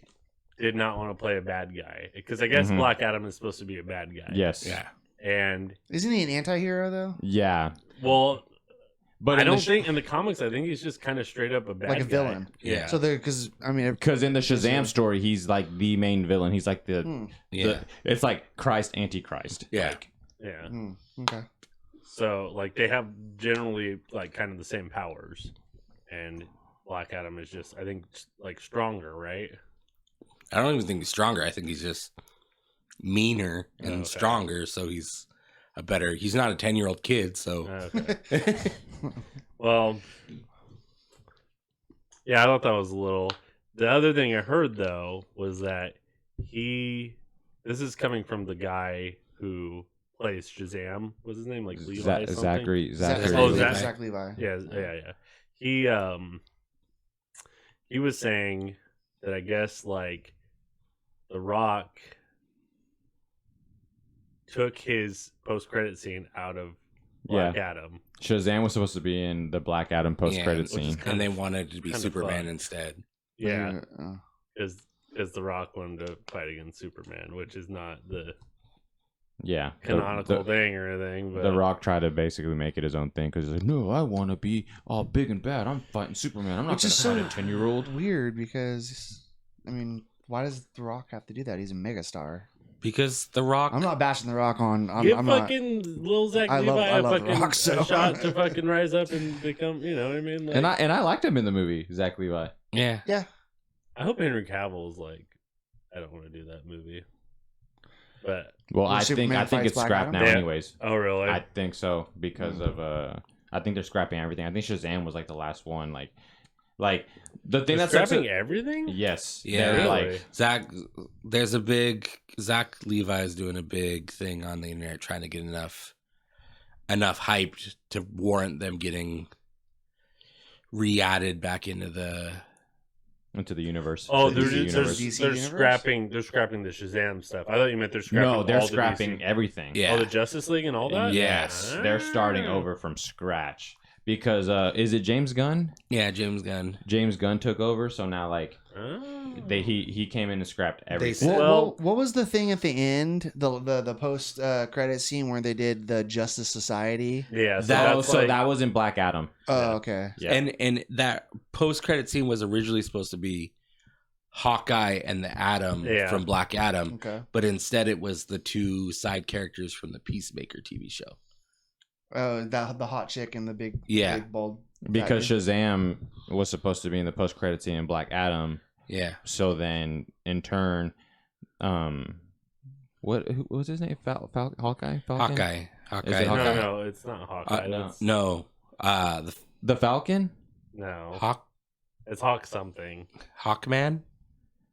did not want to play a bad guy because I guess Black Adam is supposed to be a bad guy. Yes. Yeah. And isn't he an anti-hero though? Yeah. Well, but I don't think in the comics. I think he's just kind of straight up a bad guy. Like a villain. Yeah. So because in the Shazam story, he's like the main villain. He's like it's like Christ, Antichrist. Yeah. Yeah. Okay. So like they have generally like kind of the same powers, and Black Adam is just I think like stronger, right? I don't even think he's stronger. I think he's just meaner and stronger. So he's he's not a 10-year-old kid. So well, yeah, I thought that was a little. The other thing I heard though was that this is coming from the guy who plays Shazam. What's his name? Like Levi? Zachary. Zach Levi. Yeah. He was saying that I guess like The Rock took his post-credit scene out of Black Adam. Shazam was supposed to be in the Black Adam post-credit scene, and they wanted it to be Superman instead. Yeah, because The Rock wanted to fight against Superman, which is not the canonical thing or anything. But The Rock tried to basically make it his own thing because he's like, no, I want to be all big and bad. I'm fighting Superman. I'm not going to fight a 10-year-old. Weird because, I mean, why does The Rock have to do that? He's a megastar. Because The Rock... I'm not bashing The Rock on... Give fucking Lil Zach Levi a shot to fucking rise up and become, you know what I mean? Like, and I liked him in the movie, Zach Levi. Yeah. I hope Henry Cavill is like, I don't want to do that movie. But... Well, I think it's scrapped now anyways. Oh, really? I think so because of... I think they're scrapping everything. I think Shazam was like the last one, like the thing that's scrapping everything. Yes, yeah. Really? Zach Levi is doing a big thing on the internet, trying to get enough hyped to warrant them getting re-added back into the universe. Oh, the they're scrapping the Shazam stuff. I thought you meant they're scrapping. No, they're scrapping everything. Yeah, all the Justice League and all that. Yes, they're starting over from scratch. Because is it James Gunn? Yeah, James Gunn. James Gunn took over, so now like he came in and scrapped everything. What was the thing at the end? The post credit scene where they did the Justice Society? Yeah, that was in Black Adam. Oh, okay. Yeah. And that post credit scene was originally supposed to be Hawkeye and the Atom from Black Adam, but instead it was the two side characters from the Peacemaker TV show. Oh, the hot chick and the big bald. Because Shazam was supposed to be in the post-credit scene in Black Adam. Yeah. So then, in turn, what was his name? Hawkeye? Falcon? Hawkeye. Is it Hawkeye? No, it's not Hawkeye. No. The Falcon? No. Hawk It's Hawk something. Hawkman.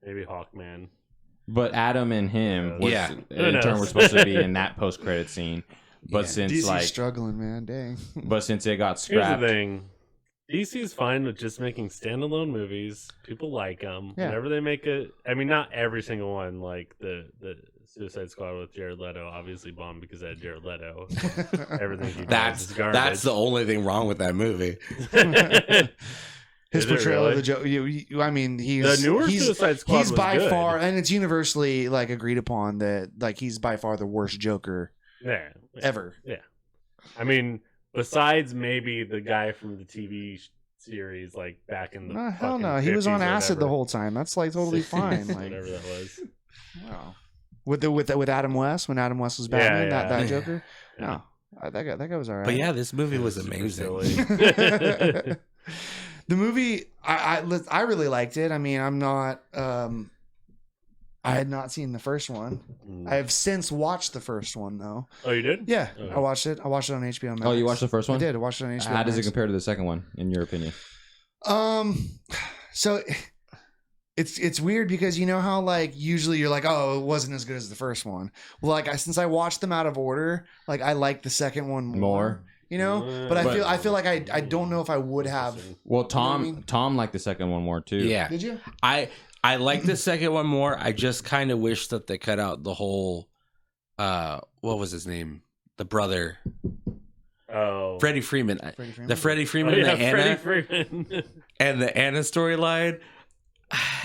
Maybe Hawkman. But Adam and him, was, Yeah. in turn, were supposed to be in that post-credit scene. But since DC's struggling, man, dang. but since it got Here's scrapped, the thing. DC's fine with just making standalone movies. People like them. Yeah. Whenever they make it, I mean, not every single one. Like the Suicide Squad with Jared Leto, obviously bombed because it had Jared Leto. Everything he does is garbage. That's the only thing wrong with that movie. His Is it portrayal really? of the Joker. I mean, he's The newer Suicide Squad he's was by good. far, and it's universally like agreed upon that like he's by far the worst Joker Yeah. ever. Yeah. I mean, besides maybe the guy from the TV series, like back in the No, hell fucking no, he was on 50s or acid the whatever. whole time. That's like totally fine. Like, whatever that was. wow. With Adam West, when Adam West was Batman, Yeah, that yeah. Joker. Yeah. No, that guy was alright. But yeah, this movie was Super amazing. silly. The movie, I really liked it. I mean, I'm not. I had not seen the first one. I have since watched the first one though. Oh, you did? Yeah, Okay. I watched it. I watched it on HBO Max. oh, you watched the first one? I did. I watched it on HBO. How does it Max. compare to the second one, in your opinion? So it's weird because you know how like usually you're like, oh, it wasn't as good as the first one. Well, like since I watched them out of order, like I like the second one more. You know, but I feel like I don't know if I would have. Well, You know what I mean? Tom liked the second one more too. Yeah, Did you? I like the second one more. I just kind of wish that they cut out the whole. What was his name? The brother, Oh. Freddie Freeman. Freddie Freeman? The Freddie Oh, Freeman, yeah, the Anna, Freddie Freeman. and the Anna storyline.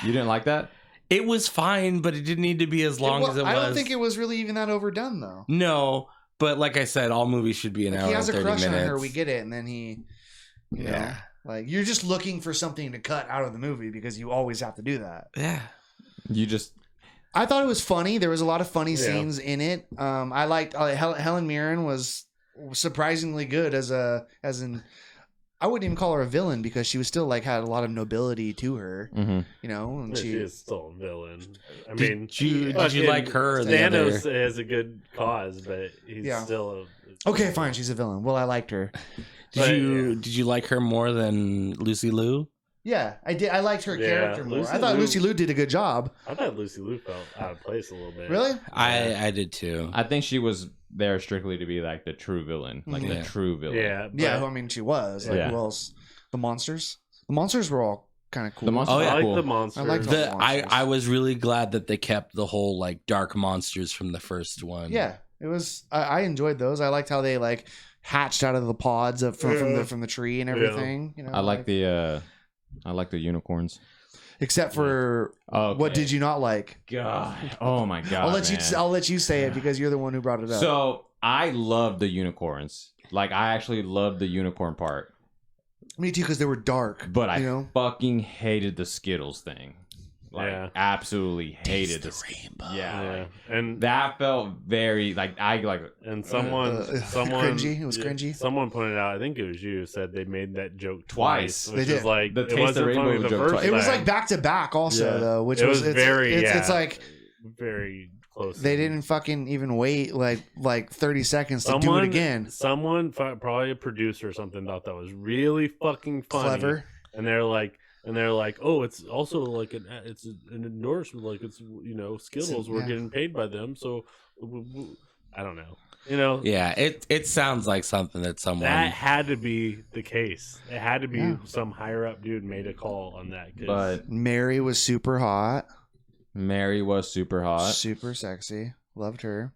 You didn't like that? It was fine, but it didn't need to be as long as it was. I don't think it was really even that overdone though. No, but like I said, all movies should be an hour He has and a 30 crush minutes. on her. We get it, and then he, you know, Yeah. like you're just looking for something to cut out of the movie because you always have to do that. Yeah. You just I thought it was funny. There was a lot of funny Yeah. scenes in it. I liked Helen Mirren was surprisingly good as an. I wouldn't even call her a villain because she was still like had a lot of nobility to her, you know. And She she, is still a villain. I Did mean, you fucking like her or the Thanos other? has a good cause, but he's Yeah. still okay, fine, she's a villain. Well, I liked her. Did you like her more than Lucy Liu? Yeah, I did. I liked her Yeah, character more. Lucy I thought Liu- Lucy Liu did a good job. I thought Lucy Liu felt out of place a little bit. Really? I did too. I think she was there strictly to be like the true villain, like Yeah. the true villain. Yeah. Yeah, but I mean, she was. Like, Yeah. who else? The monsters. The monsters were all kind of cool. The monsters Oh, were yeah. I like cool. the monsters. I like The, monsters. I was really glad that they kept the whole like dark monsters from the first one. Yeah, it was. I enjoyed those. I liked how they like hatched out of the pods from the tree and everything. You know, I like the unicorns. except for Okay. what did you not like? God. Oh my god. I'll let you say it because you're the one who brought it up. So I love the unicorns. Like I actually loved the unicorn part. Me too, because they were dark. But I you know, fucking hated the Skittles thing. Like Yeah. absolutely hated the rainbow. Yeah. Yeah. Like, And that felt very like I like someone cringy. It was cringy. Someone pointed out, I think it was you, said they made that joke Twice. twice. Which They is did. like The it Taste the wasn't Rainbow funny the joke first twice. it was time. like back to back also Yeah. though, which It was was it's, very It's, yeah, it's like very close. they didn't fucking even wait like 30 seconds to do it again. Someone, probably a producer or something, thought that was really fucking funny. Clever. And they're like, oh, it's also like it's an endorsement, like it's Skittles. We're yeah. getting paid by them, so I don't know. Yeah, it sounds like something that someone That had to be the case. It had to be Yeah. some higher up dude made a call on that. 'Cause but Mary was super hot. Mary was super hot. Super sexy. Loved her.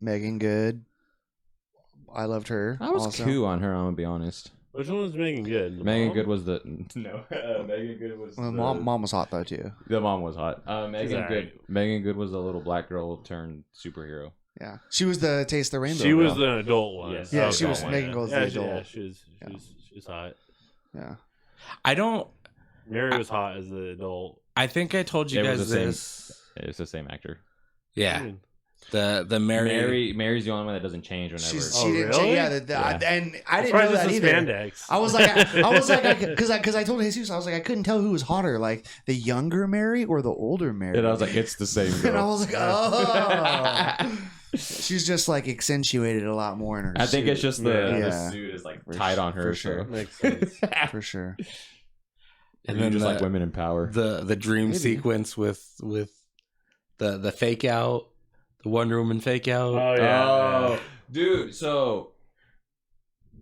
Megan Good. I loved her. I was also. cool on her, I'm gonna be honest. which one was Megan Good? The Megan mom? Good was the no. Megan Good was Well, the, mom was hot though too. the mom was hot. Megan alright. Good. Megan Good was the little black girl turned superhero. Yeah, she was the Taste the Rainbow. She was girl. the adult one. Yes. Yeah, Oh, she was okay. Megan Gold's the adult. Yeah, she's hot. Yeah. I don't. Mary was hot as the adult. I think I told you It was guys the same- this. It's the same actor. Yeah, the Mary. Mary's the only one that doesn't change whenever. She Oh, didn't. really? Yeah, Yeah. and I didn't Probably know that this is either. spandex. I was like, because I told Jesus, I was like, I couldn't tell who was hotter, like the younger Mary or the older Mary. And I was like, it's the same girl. and I was like, oh. She's just like accentuated a lot more in her. I think suit. it's just the suit is like tight on her. For sure. So. Makes sense. For sure. And then just like women in power. The dream sequence with the fake out, the Wonder Woman fake out. Oh yeah, dude. So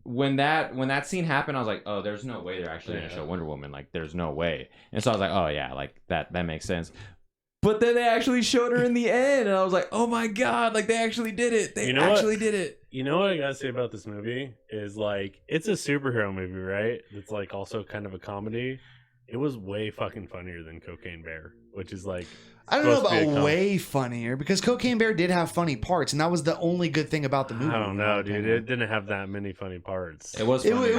when that scene happened, I was like, oh, there's no way they're actually gonna show Wonder Woman. Like, there's no way. And so I was like, oh yeah, like that makes sense. But then they actually showed her in the end, and I was like, oh my god, like they actually did it. They actually did it. You know what I gotta say about this movie is like it's a superhero movie, right? It's like also kind of a comedy. It was way fucking funnier than Cocaine Bear, which is like I don't know about way funnier because Cocaine Bear did have funny parts, and that was the only good thing about the movie. I don't know, dude. It didn't have that many funny parts. It was. Funny.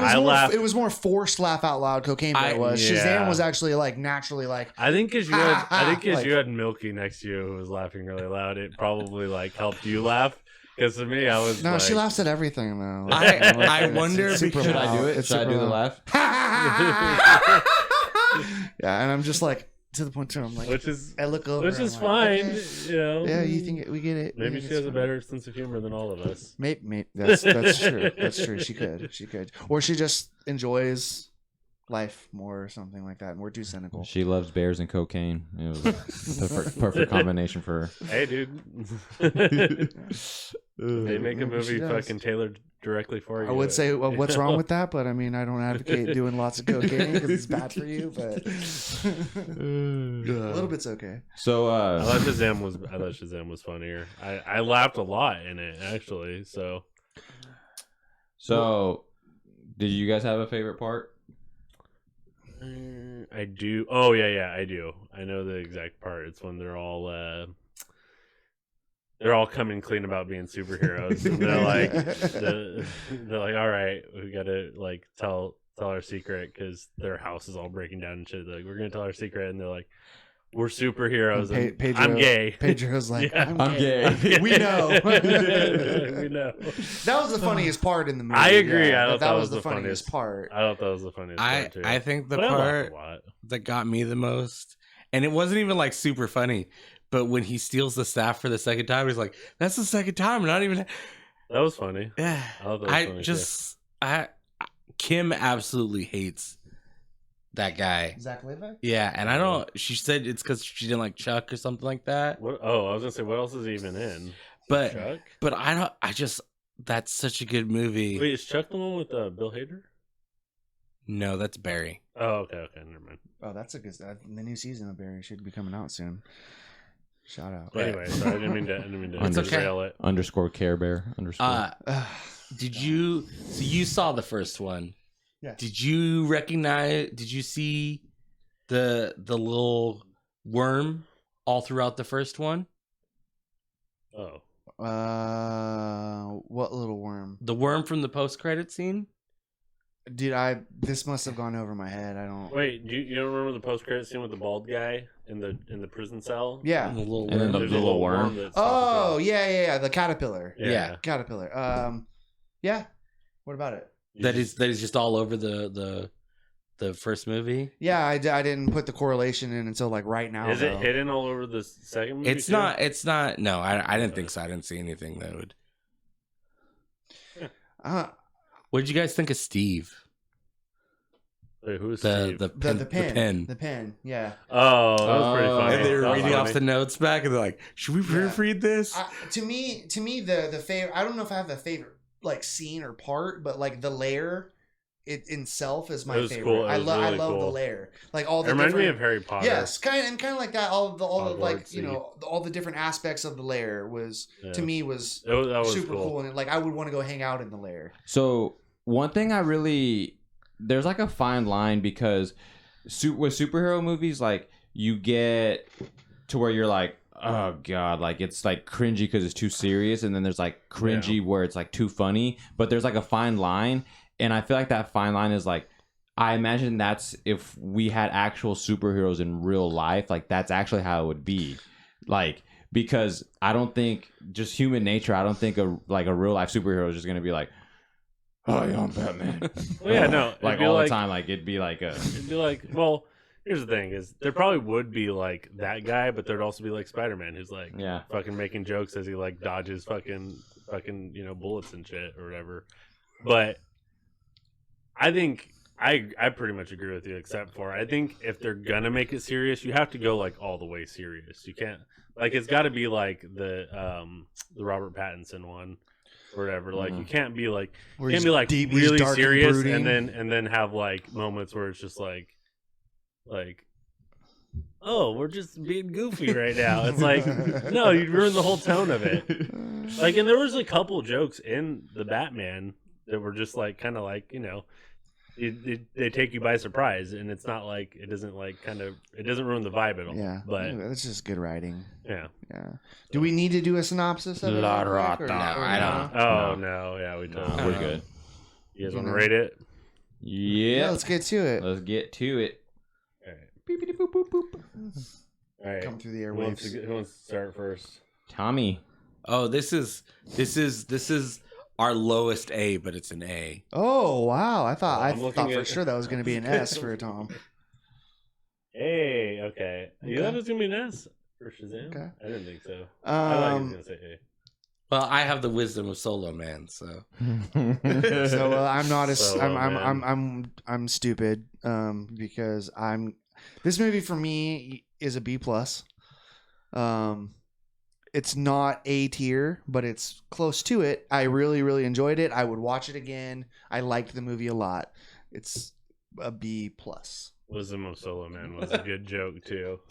It was more forced laugh out loud. Cocaine Bear was. Shazam was actually like naturally like. I think because you had Milky next to you who was laughing really loud, it probably like helped you laugh. Because to me, I was she laughs at everything though. I wonder should I do it? Should I do the laugh? Yeah, and I'm just like to the point where I'm like, I look over, which is fine, okay. you know. Yeah, you think we get it? Maybe she has a better sense of humor than all of us. Maybe that's true. That's true. She could, or she just enjoys life more or something like that, and we're too cynical. She loves bears and cocaine. It was a perfect combination for her. Hey, dude. They make a movie fucking tailored directly for you. I would say, well, what's wrong with that? But I mean, I don't advocate doing lots of cocaine because it's bad for you. But a little bit's okay. So I thought Shazam was funnier. I laughed a lot in it actually. So did you guys have a favorite part? I do. Oh yeah, I do. I know the exact part. It's when they're all coming clean about being superheroes, and they're like, all right, we gotta like tell our secret because their house is all breaking down and shit. Like, we're gonna tell our secret, and they're like, we're superheroes. And Pedro, I'm gay. Pedro's like, yeah, I'm gay. We know. We know. That was the funniest part in the movie. I agree. Yeah, I thought that was the funniest part. I thought that was the funniest part too. I think the part that got me the most, and it wasn't even like super funny, but when he steals the staff for the second time, he's like, "That's the second time." Not even. That was funny. Yeah, Kim absolutely hates that guy, Zach Levi. Yeah, and I don't. She said it's because she didn't like Chuck or something like that. What? Oh, I was gonna say, what else is he even in? But Chuck? But I don't. I just that's such a good movie. Wait, is Chuck the one with Bill Hader? No, that's Barry. Oh, okay, never mind. Oh, that's a good. The new season of Barry should be coming out soon. Shout out. But anyway, sorry, I didn't mean to derail it. _ Care Bear _ Did you? So you saw the first one. Yeah. Did you recognize? Did you see the little worm all throughout the first one? Oh. What little worm? The worm from the post-credit scene. Dude, this must have gone over my head. I don't. Wait, you don't remember the post-credit scene with the bald guy in the prison cell? Yeah. And the little and then the little worm. Oh yeah. The caterpillar. Yeah. Caterpillar. Yeah. What about it? That is just all over the first movie. Yeah, I didn't put the correlation in until like right now. Is it hidden all over the second movie? It's not. It's not. No, I didn't think so. I didn't see anything that would. What did you guys think of Steve? Wait, who's Steve? The pen. The pen. Yeah. Oh, that was pretty funny. And they were reading off the notes back, and they're like, "Should we proofread this?" To me, the favorite. I don't know if I have a favorite like scene or part, but like the lair it itself is my favorite. Cool. I love cool. the lair, like all the. It reminds me of Harry Potter. Yes, kind of like that. All the like all the different aspects of the lair was to me was super cool, and like I would want to go hang out in the lair. So one thing there's like a fine line because with superhero movies, like you get to where you're like, oh god, like it's like cringy because it's too serious, and then there's like cringy where it's like too funny, but there's like a fine line, and I feel like that fine line is like, I imagine that's if we had actual superheroes in real life, like that's actually how it would be, like, because I don't think just human nature, I don't think a real life superhero is just gonna be like, oh yeah, I'm Batman. Well, yeah, no, like all the time, like it'd be like, well, Here's the thing: is there probably would be like that guy, but there'd also be like Spider-Man, who's like fucking making jokes as he like dodges fucking bullets and shit or whatever. But I think I pretty much agree with you, except for I think if they're gonna make it serious, you have to go like all the way serious. You can't like it's got to be like the Robert Pattinson one. Or whatever, like you can't be like deep, really serious and then have like moments where it's just like oh, we're just being goofy right now. It's like no, you'd ruin the whole tone of it. Like, and there was a couple jokes in the Batman that were just like kind of like they take you by surprise, and it's not like it doesn't ruin the vibe at all. Yeah, but that's just good writing. Yeah. Do we need to do a synopsis of it? No, I don't. Oh no, yeah, we don't. We're good. You guys want to rate it? Yeah, let's get to it. Let's get to it. All right. Beepity boop boop boop. All right. Come through the Who airwaves. wants to start first? Tommy. Oh, this is our lowest A, but it's an A. Oh wow! I thought for at... sure that was going to be an S for Tom. A, okay. You thought it was going to be an S for Shazam? Okay. I didn't think so. I thought you were going to say A. Well, I have the wisdom of Solo Man, so. So I'm not a. I'm stupid. Because this movie for me is a B plus. It's not A tier, but it's close to it. I really, really enjoyed it. I would watch it again. I liked the movie a lot. It's a B plus. Wisdom of Solo Man was a good joke too.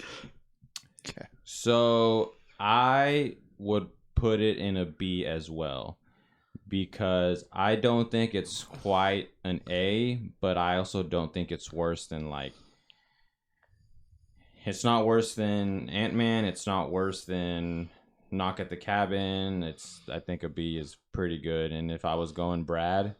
Okay. So I would put it in a B as well, because I don't think it's quite an A, but I also don't think it's worse than it's not worse than Ant-Man. It's not worse than Knock at the Cabin. I think a B is pretty good. And if I was going Brad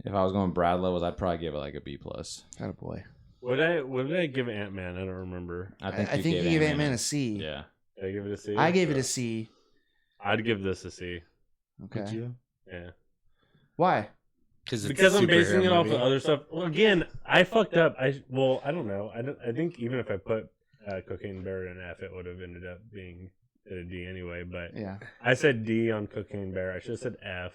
levels, I'd probably give it like a B plus. Attaboy. What did I give Ant-Man? I don't remember. I think you gave Ant-Man a C. Yeah. Did I give it a C? I gave it a C. I'd give this a C. Okay. Did you? Yeah. Why? Because I'm basing it off of other stuff. Well, again, I fucked up. I don't know. I think even if I put Cocaine Bear in F, it would have ended up being a D anyway. But yeah, I said D on Cocaine Bear. I should have said F.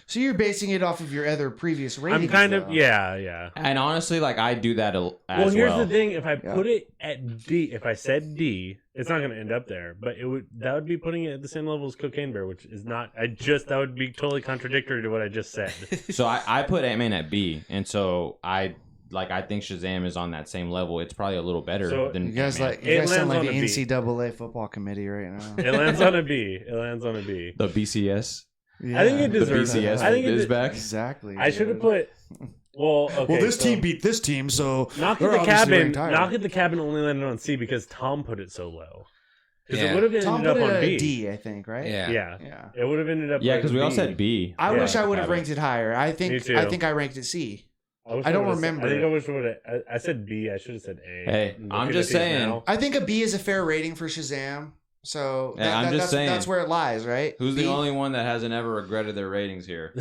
So you're basing it off of your other previous ratings. I'm kind of yeah. And honestly, I do that as well. Well, here's the thing: if I put it at D, if I said D, it's not going to end up there. But that would be putting it at the same level as Cocaine Bear, which is not. That would be totally contradictory to what I just said. So I put Ant-Man at B, and so I think Shazam is on that same level. It's probably a little better than you guys Ant-Man. you guys sound like the NCAA football committee right now. It lands on a B. The BCS. Yeah. I think it deserves the BCS I think is back. Exactly. I should have put. Well, okay. Well, this team beat this team, so Knock at the Cabin only landed on C because Tom put it so low. Because it would have ended up on B. D, I think, right? Yeah. It would have ended up. Yeah, because we all said B. I wish I would have ranked it higher. I think I ranked it C. I don't remember. I think I wish I said B. I should have said A. Hey, I'm just saying. I think a B is a fair rating for Shazam. So that's where it lies, right? Who's the only one that hasn't ever regretted their ratings here?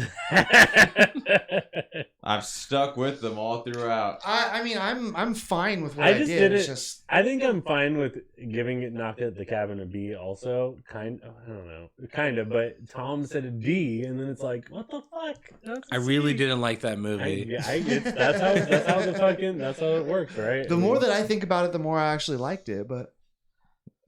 I've stuck with them all throughout. I mean, I'm fine with what I did. It's just I think I'm fine with giving it Knock at the Cabin a B. Also, I don't know, kind of. But Tom said a D, and then it's like, what the fuck? I really didn't like that movie. That's how it works, right? The more that I think about it, the more I actually liked it. But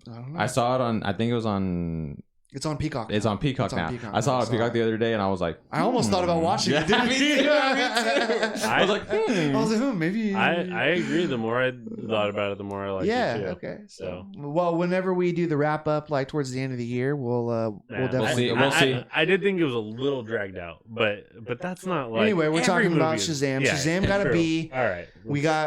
I don't know. I saw it on. I think it was on. It's on Peacock. It's on Peacock now. I saw it on Peacock the other day, and I was like, I almost thought about watching it. Me too. I was like, maybe. I agree. The more I thought about it, the more I liked it too. Okay. So, well, whenever we do the wrap up, like towards the end of the year, we'll definitely. We'll see. I did think it was a little dragged out, but that's not like. Anyway, we're talking about Shazam. Yeah, Shazam got a B. All right.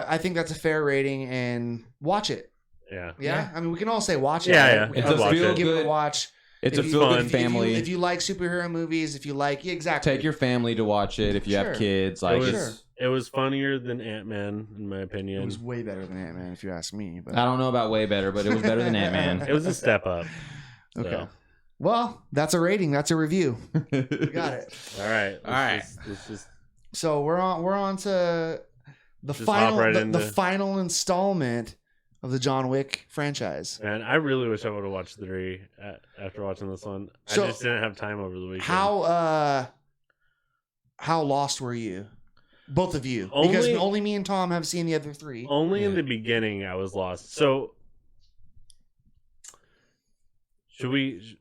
I think that's a fair rating, and watch it. Yeah. I mean, we can all say watch it. Yeah. It's a feel give good. it a watch. It's a feel-good family. If you like superhero movies, if you like, exactly. Take your family to watch it. If you have kids, it was funnier than Ant-Man, in my opinion. It was way better than Ant-Man, if you ask me. But I don't know about way better, but it was better than Ant-Man. It was a step up. Okay. So. Well, that's a rating. That's a review. We got it. All right. All right. So we're on to the Just final hop right the into- final installment of the John Wick franchise. Man, I really wish I would have watched 3 after watching this one. So, I just didn't have time over the weekend. How lost were you? Both of you. Only- Because only me and Tom have seen the other 3. Only in the beginning I was lost. So should we?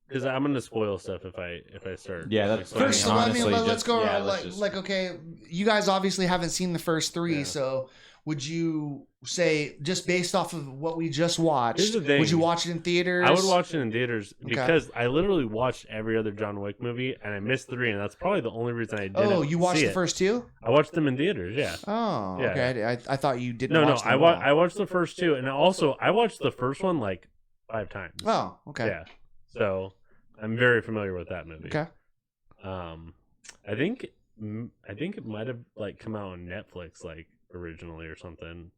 Because I'm gonna spoil stuff if I start. Yeah, that's explaining. First, so Honestly, let's go yeah, around. let's just- Okay, you guys obviously haven't seen the first 3, Yeah. so would you say, just based off of what we just watched, Here's the thing. would you watch it in theaters? I would watch it in theaters Okay. because I literally watched every other John Wick movie and I missed 3, and that's probably the only reason I didn't. Oh, you watched see the it. first 2? I watched them in theaters. Yeah. Oh, Yeah. okay. I thought you didn't. No, watch them I at all. I watched the first 2, and also I watched the first one like 5 times. Oh, okay. Yeah. So I'm very familiar with that movie. Okay. I think it might have like come out on Netflix like originally or something.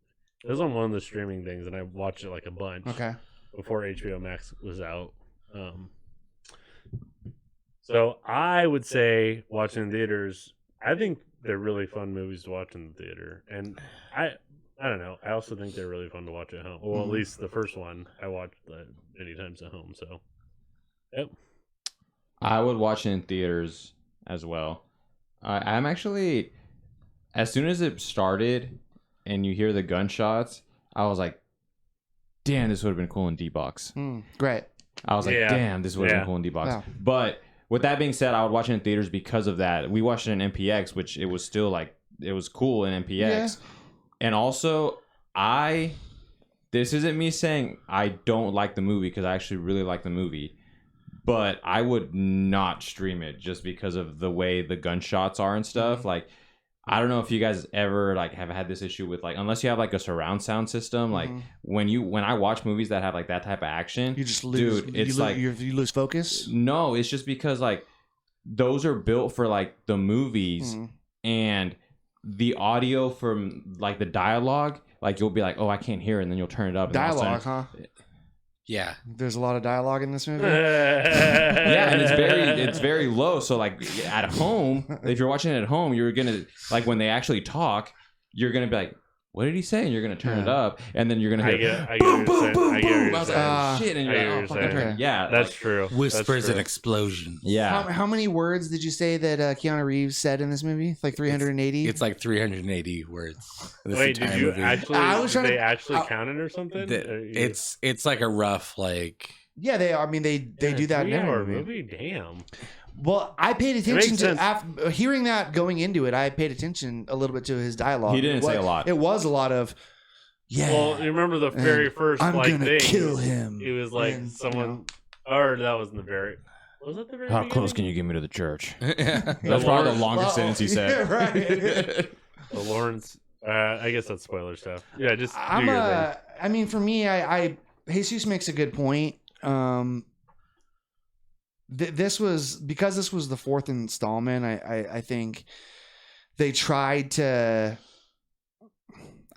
It was on one of the streaming things, and I watched it like a bunch. Okay. Before HBO Max was out. So I would say watching in theaters. I think they're really fun movies to watch in the theater, and I don't know. I also think they're really fun to watch at home. Well, at least the first one I watched many times at home. So, yep. I would watch it in theaters as well. I'm actually, as soon as it started and you hear the gunshots, I was like, damn, this would have been cool in D-Box. Great. I was like, Yeah. damn, this would have been cool in D-Box. Yeah. But with that being said, I would watch it in theaters because of that. We watched it in MPX, which it was still like, it was cool in MPX. Yeah. And also, this isn't me saying I don't like the movie, because I actually really like the movie. But I would not stream it just because of the way the gunshots are and stuff. Like, I don't know if you guys ever like have had this issue with, like, unless you have like a surround sound system. Like when I watch movies that have like that type of action, You just lose. dude, it's like you lose focus. no, it's just because like those are built for like the movies, and the audio from like the dialogue, like you'll be like, oh, I can't hear it, and then you'll turn it up. And all of a Dialogue, sudden- huh? Yeah. There's a lot of dialogue in this movie. Yeah, and it's very low. So like at home, if you're watching it at home, you're gonna, like, when they actually talk, you're gonna be like, what did he say? And you're gonna turn it up, and then you're gonna hear I get what you're saying. I get what you're I was saying. like, shit, and you're I like, get oh, what fucking you're turn. saying. Yeah, That's like, true. Whispers That's true. and explosions. yeah. How many words did you say that Keanu Reeves said in this movie? Like 380? It's like 380 words. in this Wait, did entire you movie. actually? I was trying they to- actually count it or something? It's like a rough like. Yeah, they. I mean, they do that in every 3-hour movie. Damn. Well, I paid attention makes to sense. after hearing that going into it. I paid attention a little bit to his dialogue. He didn't say a lot. It was a lot of, yeah. Well, you remember the very first I'm like gonna thing? kill him. It was like And, someone, or that was in the very. Was that the very? How beginning? close can you get me to the church? Yeah. That's probably the Lawrence- longest Well, sentence he said. Yeah, right. The Lawrence. I guess that's spoiler stuff. Yeah, just do I'm your thing. I mean, for me, I Jesus makes a good point. This was because this was the 4th installment. I think they tried to.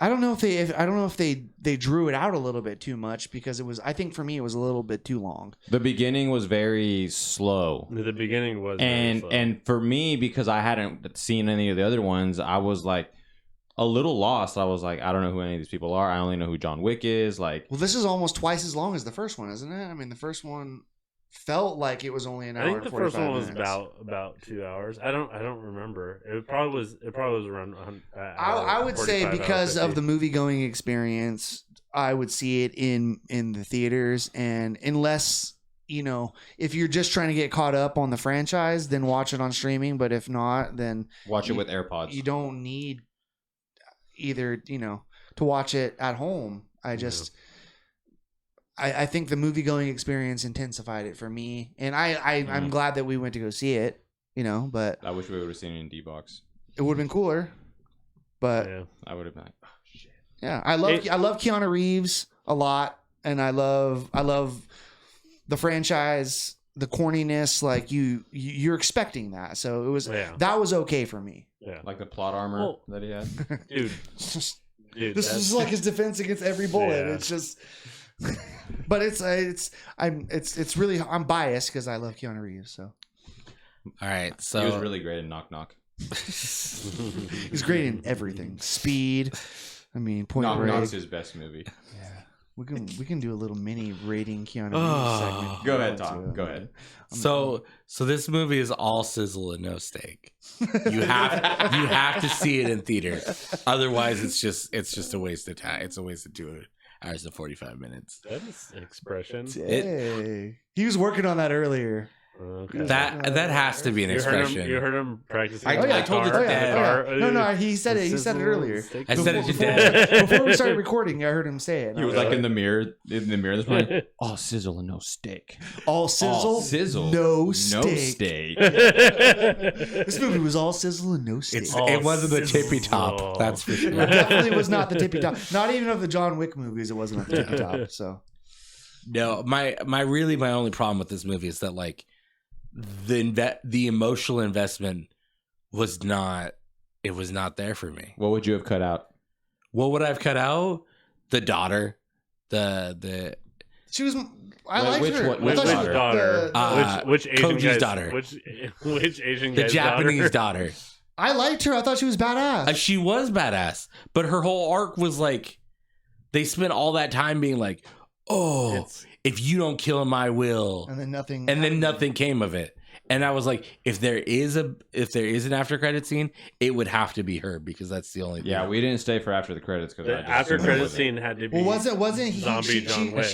I don't know if they drew it out a little bit too much, because it was. I think for me it was a little bit too long. The beginning was very slow. The beginning was very And slow. and for me, because I hadn't seen any of the other ones, I was like a little lost. I was like, I don't know who any of these people are. I only know who John Wick is. Like, Well, this is almost twice as long as the first one, isn't it? I mean, the first one felt like it was only an hour. I think and the 45 first one was minutes. about 2 hours. I don't remember. It probably was around. I would say 45, because hour of the movie going experience, I would see it in the theaters, and unless if you're just trying to get caught up on the franchise, then watch it on streaming. But if not, then watch it with AirPods. you don't need either to watch it at home. I think the movie going experience intensified it for me, and I'm glad that we went to go see it. But I wish we would have seen it in D-Box. it would have been cooler. But Yeah. I would have been like, oh shit. yeah, I love Keanu Reeves a lot, and I love the franchise, the corniness. Like you're expecting that, so it was that was okay for me. Yeah. Like the plot armor that he had. Dude. Dude, This is like his defense against every bullet. Yeah. It's just, but it's really, I'm biased because I love Keanu Reeves. So All right. So He was really great in Knock Knock. He's great in everything. Speed. I mean, Point Break. Not his best movie. Yeah. We can do a little mini rating Keanu Oh. Reeves segment. Go ahead, Tom. Go ahead. So this movie is all sizzle and no steak. You have to see it in theater. Otherwise, it's just a waste of time. It's a waste of 2 hours and 45 minutes. That's an expression. Hey. He was working on that earlier. Okay. That has to be an expression. You heard him practicing. I told it to Dad. No, he said it. He said it earlier. I said it to Dad. Before we started recording, I heard him say it. He was like in the mirror this morning. All sizzle and no steak. All sizzle, no steak. This movie was all sizzle and no steak. It wasn't the tippy top. That's for sure. It definitely was not the tippy top. Not even of the John Wick movies, it wasn't at the tippy top. So no, my only problem with this movie is that like the emotional investment was not there for me. What would you have cut out? What would I have cut out? The daughter, the she was. I liked her. Which daughter? Which Asian Koji's guy's daughter? Which Asian the guy's Japanese daughter? I liked her. I thought she was badass. She was badass, but her whole arc was like they spent all that time being like, "Oh, if you don't kill him, I will," and then nothing came of it. And I was like, if there is an after credit scene, it would have to be her because that's the only thing. Yeah, we didn't stay for after the credits because the after credit scene had to be. Well, wasn't he? John Wick.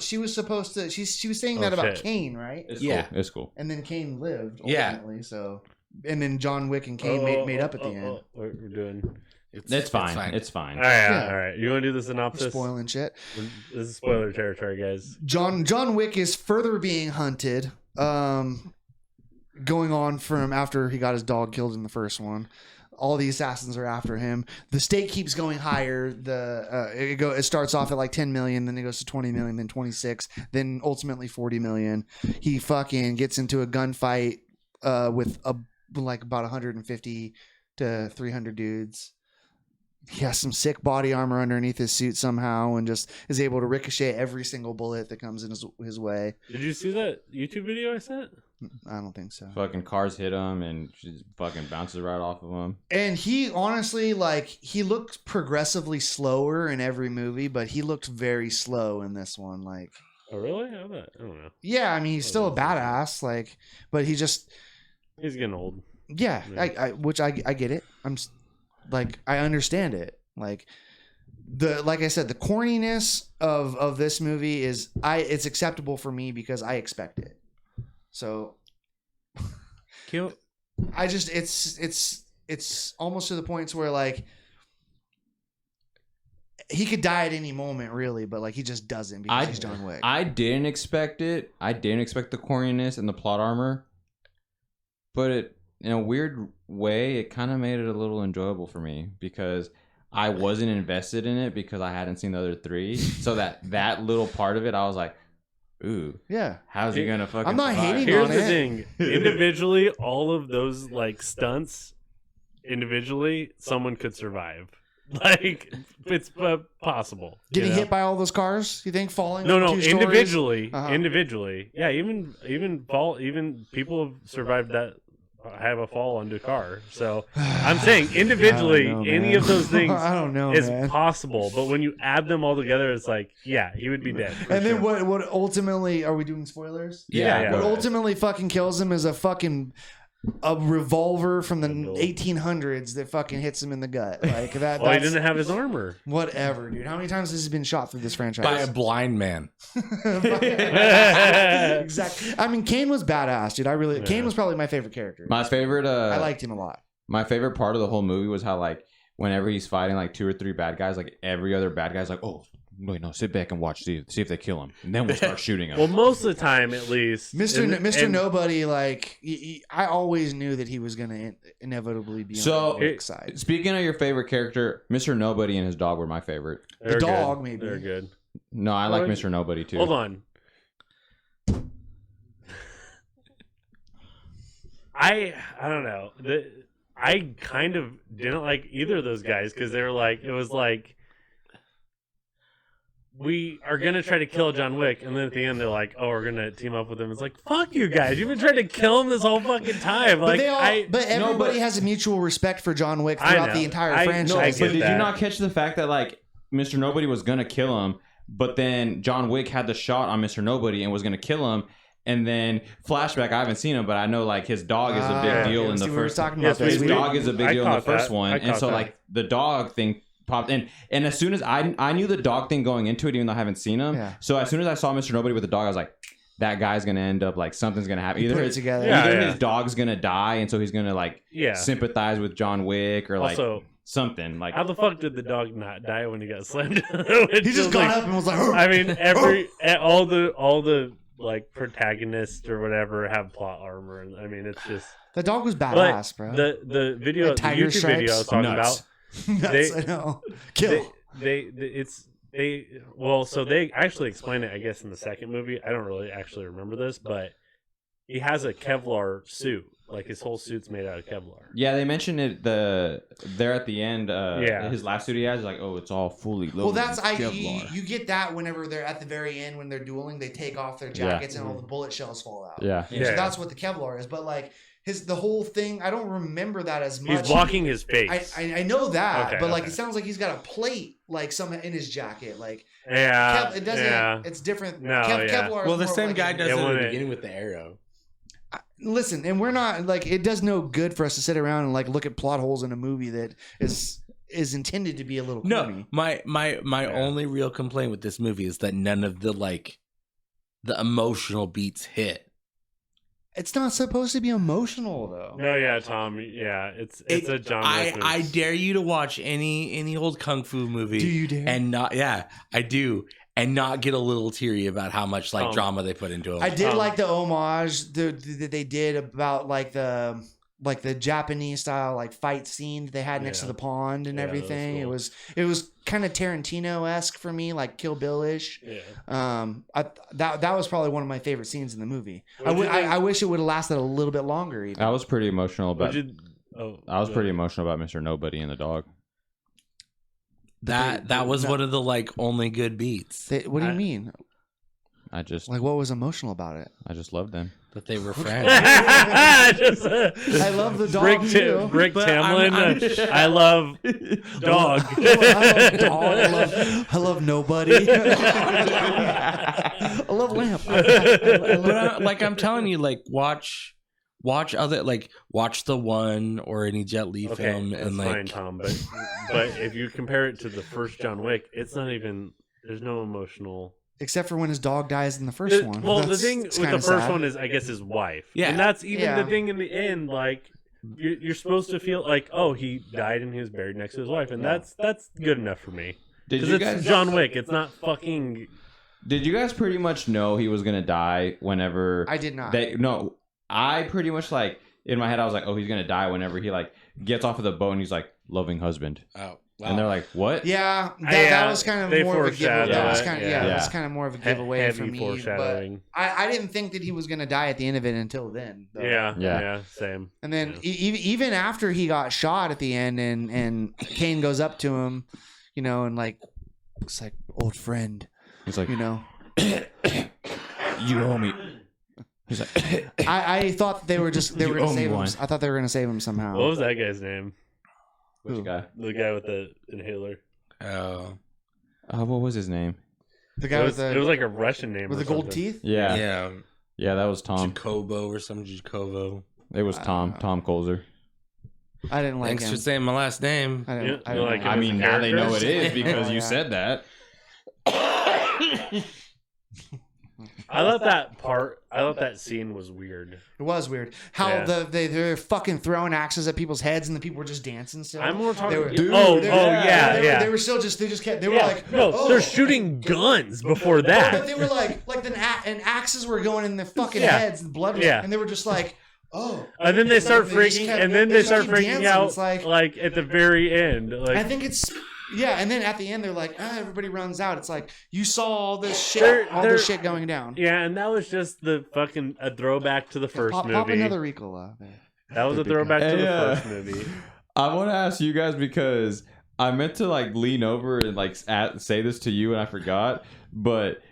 She was supposed to. She was saying that about Kane, right? It's yeah, cool. It's cool. And then Kane lived ultimately. So, and then John Wick and Kane made up at the end. We're doing. It's fine. It's fine. All right, all right. You want to do the synopsis? Spoiling shit. This is spoiler territory, guys. John Wick is further being hunted. Going on from after he got his dog killed in the first one. All the assassins are after him. The stake keeps going higher. It starts off at like 10 million, then it goes to 20 million, then 26, then ultimately 40 million. He fucking gets into a gunfight with about 150 to 300 dudes. He has some sick body armor underneath his suit somehow and just is able to ricochet every single bullet that comes in his way. Did you see that YouTube video I sent? I don't think so. Fucking cars hit him and she fucking bounces right off of him. And he honestly, he looked progressively slower in every movie, but he looked very slow in this one. Oh really? I don't know. Yeah, I mean he's still a badass. But he's getting old. Yeah, I get it. I understand it. Like I said, the corniness of this movie it's acceptable for me because I expect it. So cute. I just it's almost to the point where he could die at any moment really, but he just doesn't because he's John Wick. I didn't expect it. I didn't expect the corniness and the plot armor, but it in a weird way it kind of made it a little enjoyable for me because I wasn't invested in it because I hadn't seen the other three. So that little part of it, I was like, ooh, yeah. How's he gonna fucking? I'm not survive? hating Here's on the it. thing: individually, all of those stunts, individually, someone could survive. It's possible. Getting hit by all those cars? You think falling? No, from 2 stories? individually, Uh-huh. individually. Yeah, even people have survived that. Have a fall under car. So I'm saying individually, any of those things I don't know, is man. possible. But when you add them all together, it's he would be dead. And then what ultimately, are we doing spoilers? Yeah. What ultimately fucking kills him is a revolver from the 1800s that fucking hits him in the gut. That. Well, he didn't have his armor. Whatever, dude. How many times has he been shot through this franchise? By a blind man. Exactly. I mean, Kane was badass, dude. Kane was probably my favorite character. My favorite. I liked him a lot. My favorite part of the whole movie was how whenever he's fighting 2 or 3 bad guys, every other bad guy's oh. Wait, no, sit back and watch. See if they kill him, and then we'll start shooting him. Well, most of the time, at least, Mr. Nobody, I always knew that he was gonna inevitably be on the Wick side. Speaking of your favorite character, Mr. Nobody and his dog were my favorite. The dog, maybe. They're good. No, I like Mr. Nobody too. Hold on. I don't know. I kind of didn't like either of those guys because they were it was we are gonna try to kill John Wick, and then at the end they're like, "Oh, we're gonna team up with him." It's like, "Fuck you guys! You've been trying to kill him this whole fucking time." Like, but everybody has a mutual respect for John Wick throughout the entire franchise. But did you not catch the fact that like Mr. Nobody was gonna kill him, but then John Wick had the shot on Mr. Nobody and was gonna kill him? And then flashback, I haven't seen him, but I know like his dog is a big deal in the first. His dog is a big deal in the first one, and so like the dog thing popped in. And as soon as I knew the dog thing going into it, even though I haven't seen him. Yeah. So as soon as I saw Mr. Nobody with the dog, I was like, that guy's gonna end up like something's gonna happen. Either his dog's gonna die, and so he's gonna like sympathize with John Wick or like. Also, something like how the fuck did the dog not die when he got slammed? He just got up and was like, I mean, all the like protagonists or whatever have plot armor, and I mean it's just the dog was badass, bro. The video, the YouTube video I was talking about, I know. Kill. So they actually explain it, I guess, in the second movie. I don't really actually remember this, but he has a Kevlar suit. Like his whole suit's made out of Kevlar. Yeah, they mentioned it there at the end. His last suit he has, like, oh, it's all fully loaded. Well, that's Kevlar. You get that whenever they're at the very end when they're dueling, they take off their jackets and all the bullet shells fall out. Yeah. So that's what the Kevlar is. But like the whole thing, I don't remember that as much. He's blocking his face. I know that, but like it sounds like he's got a plate like something in his jacket. Like it doesn't. Yeah. It's different. No, Kevlar. Well, the same guy does it at the beginning with the arrow. Listen, and we're not like it does no good for us to sit around and like look at plot holes in a movie that is intended to be a little corny. No, my only real complaint with this movie is that none of the emotional beats hit. It's not supposed to be emotional though. No, yeah, Tom. Yeah, it's a John Wick movie. I dare you to watch any old kung fu movie. Do you dare? And not I do. And not get a little teary about how much drama they put into it. I did like the homage that they did about like the Japanese style like fight scene that they had next to the pond and everything. Cool. It was kind of Tarantino-esque for me, like Kill Bill-ish. Yeah. That was probably one of my favorite scenes in the movie. I wish it would have lasted a little bit longer. Even. I was pretty emotional about. Pretty emotional about Mr. Nobody and the dog. That was one of the only good beats. What do you mean? I just what was emotional about it? I just loved them. That they were friends. I love the dog too. Rick Tamlin. I love dog. I love dog. I love nobody. I love lamp. But I'm telling you, watch other watch The One or any Jet Li film and fine, Tom, but if you compare it to the first John Wick, it's not even there's no emotional except for when his dog dies in the first one. Well, the thing with the first one is I guess his wife. Yeah. And that's even the thing in the end, you're supposed to feel like, oh, he died and he was buried next to his wife, and that's good enough for me. Because it's John Wick, it's not fucking. Did you guys pretty much know he was gonna die whenever I did not. I pretty much in my head I was like, oh, he's gonna die whenever he gets off of the boat and he's like loving husband. Oh, wow. And they're like, what? Yeah, that was kind of more of a giveaway. That was kind of that was kind of more of a giveaway for me. But I didn't think that he was gonna die at the end of it until then. Though. Yeah, same. And then even after he got shot at the end, and Kane goes up to him, and looks like old friend. He's like, you owe me. He's like, I thought they were going to save him. I thought they were going to save him somehow. What was that guy's name? Which guy? The guy with the inhaler. Oh. What was his name? The guy it was like a Russian name with the gold teeth. Yeah. That was Tom Jacobo or some Jacobo. It was Tom Colzer. I didn't like him. Thanks for saying my last name. I mean, now they know it is because you said that. I thought that scene was weird. It was weird. How they're fucking throwing axes at people's heads and the people were just dancing still. I'm more talking. They were still just. They were like, they're shooting guns before that. But they were and axes were going in their fucking heads and blood was, and they were just like, oh. And then they start freaking, out like at the very end. I think it's. Yeah, and then at the end they're like, everybody runs out. It's like you saw all this shit, this shit going down. Yeah, and that was just a throwback to the first movie. Pop another Ricola. That was a throwback to the first movie. I want to ask you guys because I meant to like lean over and like say this to you, and I forgot. But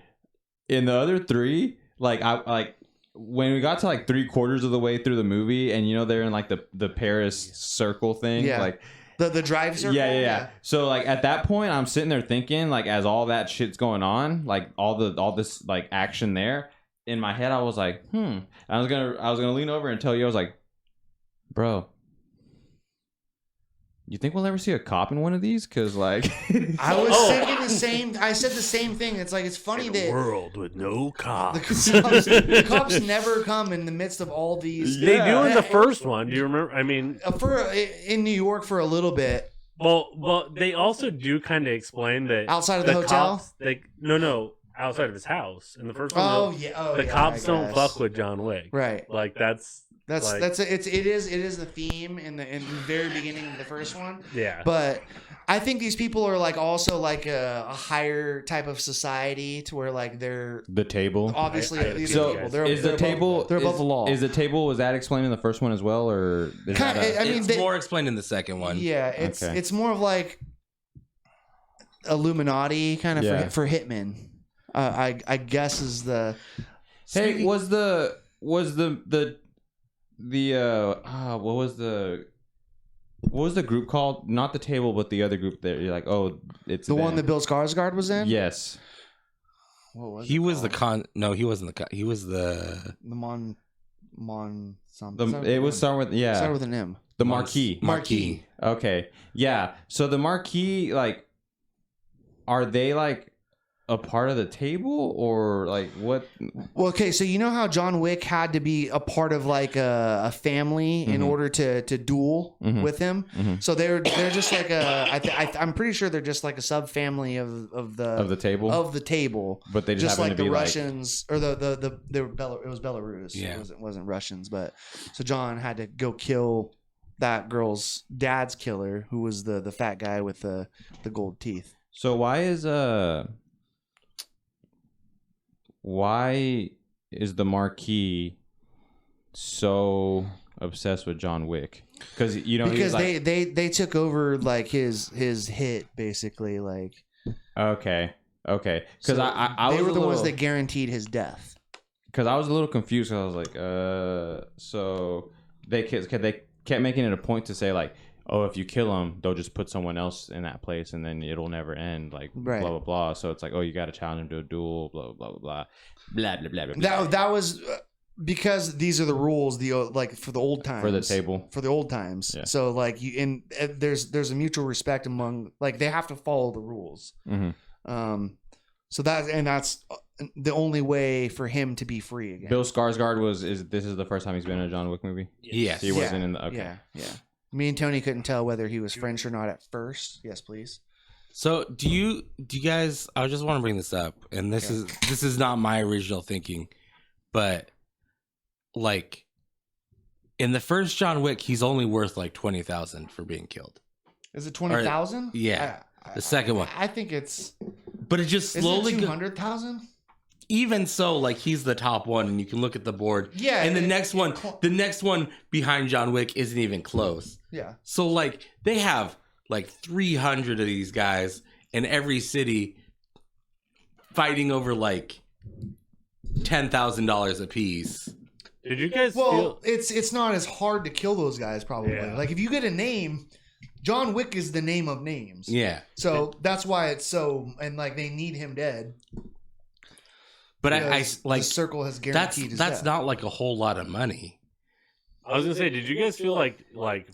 in the other three, like I like when we got to like 3/4 of the way through the movie, and they're in like the Paris circle thing, like the drive circle. Yeah. So like at that point, I'm sitting there thinking, like as all that shit's going on, like all this like action there. In my head, I was like, I was gonna lean over and tell you, I was like, bro, you think we'll ever see a cop in one of these? Because like, I was thinking the same. I said the same thing. It's like it's funny that a world with no cops. The cops never come in the midst of all these. They do in the first one. Do you remember? I mean, in New York for a little bit. Well, they also do kind of explain that outside of the hotel. Cops, no. Outside of his house in the first one. The cops don't fuck with John Wick, right? Like it is the theme in the very beginning of the first one. Yeah, but I think these people are like also like a higher type of society to where like they're the table. Obviously, they're above the law. Is the table, was that explained in the first one as well, or it's more explained in the second one? Yeah, it's more of like Illuminati kind of for hitmen. I guess is the. Hey, was the what was the group called? Not the table, but the other group that you're like, oh, it's the one that Bill Skarsgård was in. Yes. What was he? Was the con? No, he wasn't the con. He was the Mon something. It was started with started with an M. The Marquis. Marquis. Okay. Yeah. So the Marquis, like, are they like a part of the table or like what? Well, okay, so you know how John Wick had to be a part of like a family in order to duel with him. So they're just like I'm pretty sure they're just like a sub family of the table. But they just like to the be Russians or it was Belarus. Yeah, it wasn't Russians, but so John had to go kill that girl's dad's killer, who was the fat guy with the gold teeth. So why is the Marquis so obsessed with John Wick? Because because they took over like his hit basically, like okay because so I they were the ones that guaranteed his death. Because I was a little confused. I was like, so they kept making it a point to say like, oh, if you kill him, they'll just put someone else in that place, and then it'll never end. Like blah blah blah. So it's like, oh, you got to challenge him to a duel. Blah blah blah blah blah blah blah blah. That was because these are the rules. Like for the old times, for the table, for the old times. Yeah. So like there's a mutual respect among, like, they have to follow the rules. So that's the only way for him to be free again. Bill Skarsgård this is the first time he's been in a John Wick movie. Yes. He wasn't in the yeah. Me and Tony couldn't tell whether he was French or not at first. Yes, please. So do you guys? I just want to bring this up, and this is not my original thinking, but like in the first John Wick, he's only worth like 20,000 for being killed. Is it 20,000? Yeah, the second one. I think it's. But it just slowly 200,000. Even so, like, he's the top one, and you can look at the board. Yeah, and the next one behind John Wick isn't even close. Yeah. So like they have like 300 of these guys in every city fighting over like $10,000 a piece. Did you guys? It's not as hard to kill those guys probably. Yeah. Like if you get a name, John Wick is the name of names. Yeah. So that's why it's so, and like they need him dead. But I like the circle has guaranteed his that's death. Not like a whole lot of money. I was gonna say, did you guys feel like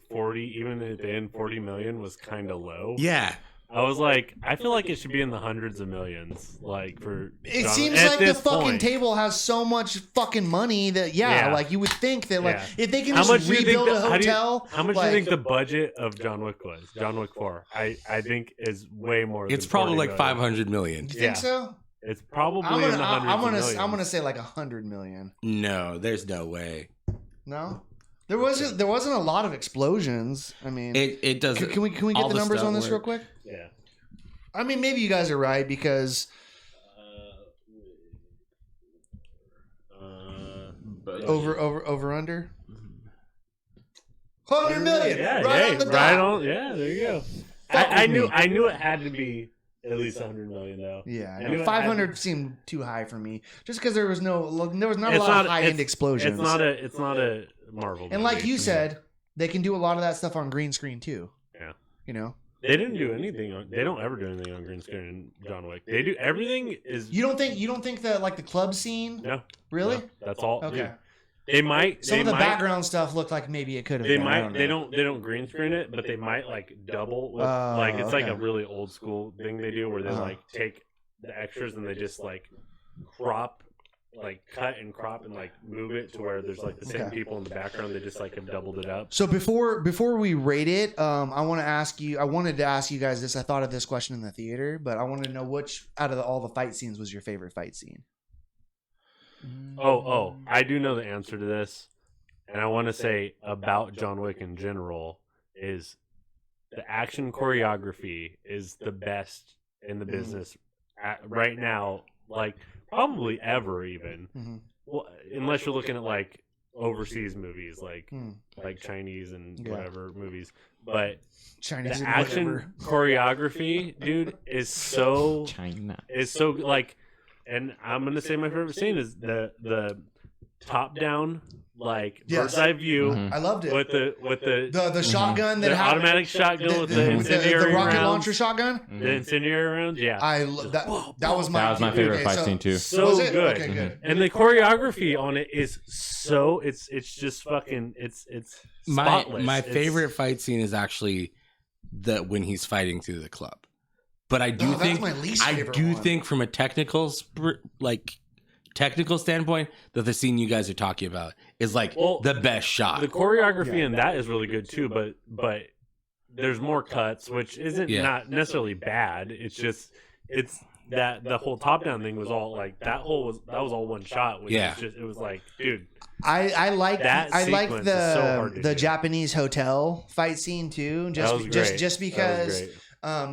40, even at the end, 40 million was kind of low? Yeah. I was like, I feel like it should be in the hundreds of millions. Like for it seems like the fucking table has so much fucking money that like you would think that like if they can just rebuild a hotel. How much do you think the budget of John Wick was? John Wick 4, I think is way more. It's probably like 500 million. You think so? It's probably in the hundreds of millions. I'm gonna say like 100 million. No, there's no way. No. There wasn't a lot of explosions. I mean, it doesn't. Can we get the numbers on this real quick? Yeah. I mean, maybe you guys are right because over under 100 million. Yeah, right on the dot. Yeah, there you go. I knew it had to be at least 100 million though. Yeah, I know. 500 seemed too high for me, just because there was not a lot of high-end explosions. It's not a Marvel movie. And like you said, they can do a lot of that stuff on green screen too. Yeah, you know. They didn't do anything. They don't ever do anything on green screen in John Wick. They do everything. You don't think that like the club scene? No, really. No, that's all. Okay. Dude. They might. Some of the background stuff looked like maybe it could have. They might. They don't green screen it, but they might like double. With, it's like a really old school thing they do where they like take the extras and they just like crop. Like cut and crop and like move it to where there's like the same people in the background. They just like have doubled it up. So before we rate it, I wanted to ask you guys this. I thought of this question in the theater, but I wanted to know which out of all the fight scenes was your favorite fight scene. Oh, I do know the answer to this, and I want to say about John Wick in general is the action choreography is the best in the business right now. Like. Probably ever even. Well, unless you're looking at like overseas movies, like Chinese and whatever movies. But Chinese the action choreography, dude, is so like. And I'm gonna say my favorite scene is the top down. Like bird's eye view. I loved it. With the shotgun that the had automatic shotgun with the incendiary the rocket rounds. launcher shotgun. The incendiary rounds, yeah. That was my favorite fight scene too. So good. Okay, good. And the choreography on it is so it's just fucking it's spotless. My favorite fight scene is actually when he's fighting through the club. But I do think my least favorite think from a technical standpoint that the scene you guys are talking about is like the best shot. The choreography in that is really good too, but there's more cuts, which isn't not necessarily bad. It's just that the whole top down thing was all like that was all one shot. Which is just, it was like, dude. I like so the Japanese hotel fight scene too. Just because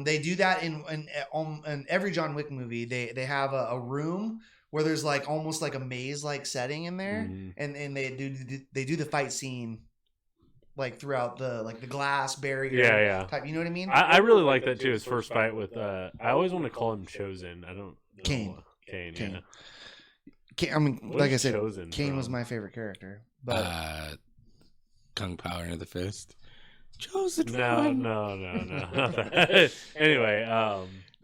they do that in every John Wick movie. They have a room where there's like almost like a maze like setting in there, and they do the fight scene like throughout the glass barrier type. You know what I mean? I really like that too. His first fight with I always want to call him Chosen. I don't Kane. Yeah. I mean, like I said, Kane was my favorite character. But Kung Pao into the fist. Chosen. No. Anyway,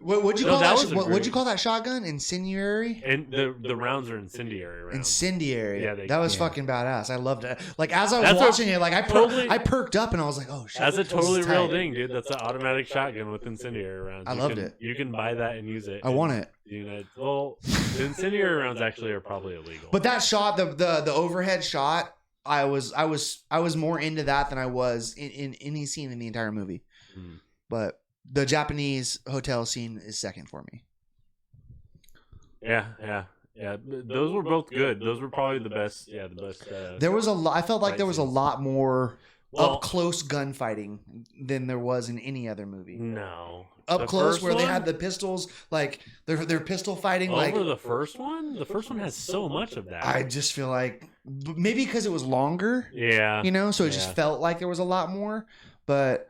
What'd you call that? What'd you call that shotgun? Incendiary? And the rounds are incendiary rounds. Incendiary. Yeah, that was fucking badass. I loved it. Like as I was watching it, like I perked up and I was like, oh shit. That's a totally real thing, dude. That's an automatic shotgun with incendiary rounds. I loved it. You can buy that and use it. I want it. Well, the incendiary rounds actually are probably illegal. But that shot, the overhead shot, I was more into that than I was in any scene in the entire movie. But the Japanese hotel scene is second for me. Yeah. Those were both good. Those were probably the best. Yeah, the best. There was a lot. I felt like there was a lot more up close gunfighting than there was in any other movie. No, up close where they had the pistols, like they're pistol fighting. Over the first one. The first one has so much of that. I just feel like maybe because it was longer. Yeah, so it just felt like there was a lot more. But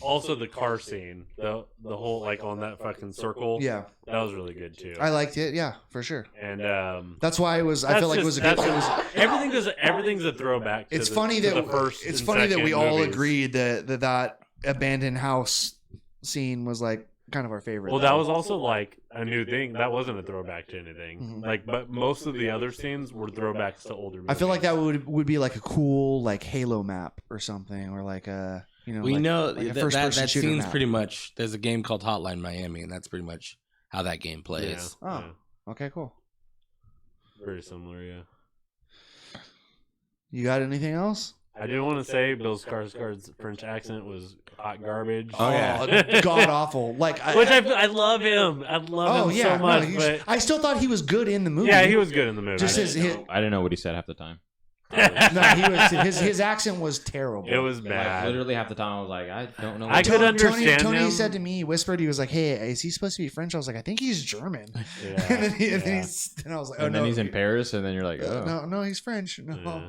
also the car scene, the whole like on that fucking circle. Yeah, that was really good too. I liked it. Yeah, for sure. And that's why it was. I feel like it was a good. Everything's a throwback. It's funny that we all agreed that abandoned house scene was like kind of our favorite. Well, that was also like a new thing. That wasn't a throwback to anything. But most of the other scenes were throwbacks to older movies. I feel like that would be like a cool like Halo map or something, or like a. That scene's pretty much. There's a game called Hotline Miami, and that's pretty much how that game plays. Yeah. Okay, cool. Very similar, yeah. You got anything else? I do want to say Bill Skarsgård's French accent was hot garbage. Oh yeah, god awful. Like, I love him. I love him so much. But I still thought he was good in the movie. Yeah, he was good in the movie. I didn't know what he said half the time. No, his accent was terrible. It was bad. Like, literally half the time I was like, I don't know. I could understand Tony him. said to me, whispered, he was like, "Hey, is he supposed to be French?" I was like, "I think he's German." Yeah, and then I was like, "Oh and no." then he's in Paris, and then you're like, "Oh, no, he's French." No. Yeah.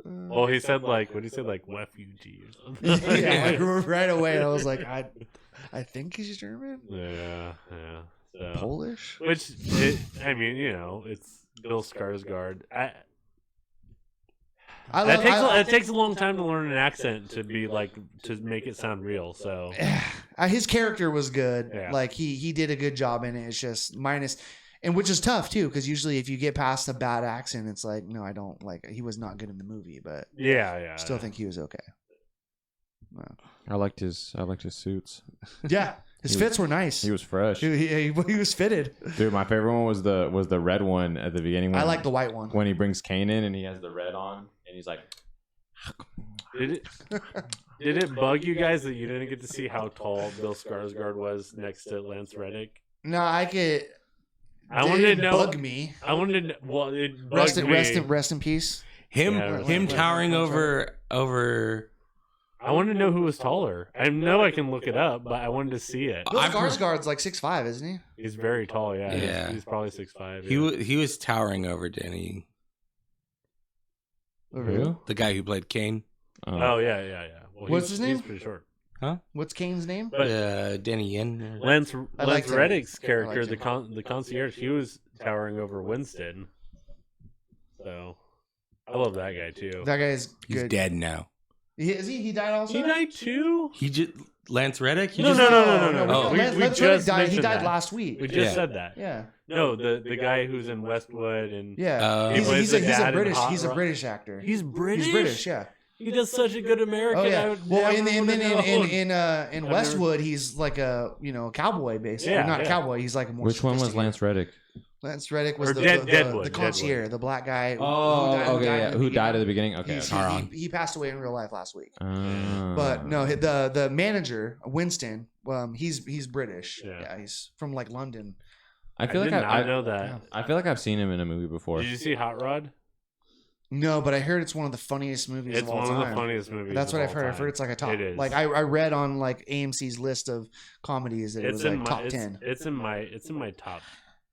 Well, he said like, what did he say, like refugee or something? Yeah, like, right away I was like, I think he's German. Yeah. So, Polish. Which, I mean, it's Bill Skarsgård. It takes a long time to learn an accent to be like to make it sound real. So his character was good. Yeah. Like he did a good job in it. It's just minus, and which is tough too, because usually if you get past a bad accent, it's like no, I don't like. He was not good in the movie, but still think he was okay. Well, I liked his suits. Yeah, his fits were nice. He was fresh. He was fitted. Dude, my favorite one was the red one at the beginning. I like the white one when he brings Kane in and he has the red on and he's like. Did it bug you guys that you didn't get to see how tall Bill Skarsgård was next to Lance Reddick? No, I wanted to know. Bug me. I wanted to. Well, it bugged me. Rest in peace. Him towering over. I wanted to know who was taller. I know I can look it up, but I wanted to see it. Bill Skarsgård's like 6'5", isn't he? He's very tall. Yeah. He's probably 6'5". Yeah. He was towering over Danny. Who? The guy who played Kane. Oh yeah. Well, what's his name? He's pretty short. Huh? What's Kane's name? Danny Yen. Lance Reddick's character, the the concierge, he was towering over Winston. So I love that guy too. That guy's good. He's dead now. Is he? He died also. He died too. Lance Reddick. No. Oh. Lance Reddick died. He died last week. We just said that. Yeah. No, the guy who's in Westwood and he's a British actor. He's British. He's British. Yeah. He does such a good American. Oh yeah. Well, in in Westwood, he's like a cowboy basically. Yeah, Not a cowboy. He's like a more. Which one was Lance Reddick? Lance Reddick was Deadwood, the concierge, the black guy. Who died at the beginning? Okay, he passed away in real life last week. Oh. But no, the manager Winston, he's British. Yeah. Yeah, he's from like London. I feel like I know that. Yeah. I feel like I've seen him in a movie before. Did you see Hot Rod? No, but I heard it's one of the funniest movies It's of all time. one of the funniest movies. That's what of I've heard. all I've heard it's like a top. It is. Like I read on like AMC's list of comedies that it was like top 10. It's in my top,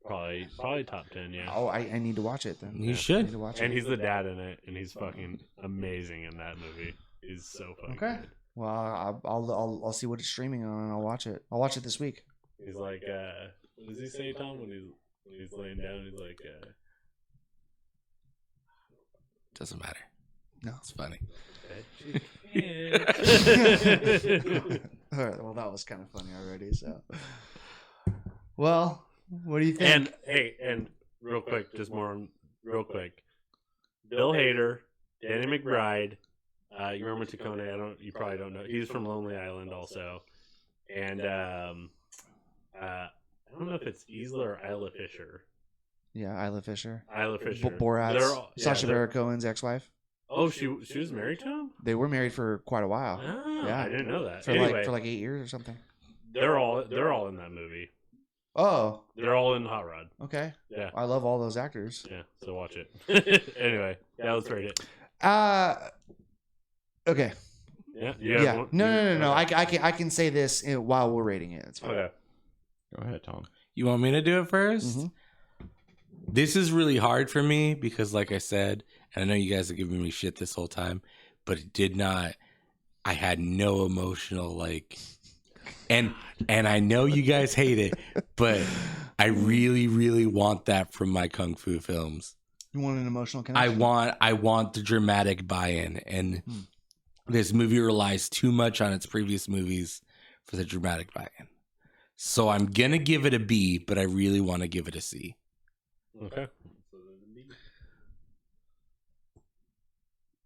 probably top 10. Yeah. Oh, I need to watch it then. You I should. need to watch And it. he's the dad in it, and he's fucking amazing in that movie. He's so fucking Okay. good. Well, I'll see what it's streaming on and I'll watch it. I'll watch it this week. He's like, what does he say, Tom? When he's laying down, he's like, Doesn't matter. No, It's funny. All right. Well, that was kind of funny already. So, well, what do you think? And real quick, real quick. Bill Hader, Danny McBride, Yorma Tacone. You probably don't know. He's from Lonely Island also, and I don't know if it's Isla or Isla Fisher. Yeah, Isla Fisher. Isla Fisher. Borat's Sacha Baron Cohen's ex-wife. Oh, she was married to him? They were married for quite a while. Ah, Yeah. I didn't know that. For Anyway, like 8 years or something. they're all in that movie. Oh, They're all in Hot Rod. okay. Yeah. I love all those actors. Yeah, so watch it. Anyway, let's rate it. Okay. Yeah. Yeah. No. I can say this while we're rating it. It's fine. Okay. Go ahead, Tom. You want me to do it first? Mhm. This is really hard for me because, like I said, and I know you guys are giving me shit this whole time, but it did not. I had no emotional and I know you guys hate it, but I really, really want that from my kung fu films. You want an emotional connection? I want the dramatic buy-in, and this movie relies too much on its previous movies for the dramatic buy-in. So I'm gonna give it a B, but I really want to give it a C. Okay.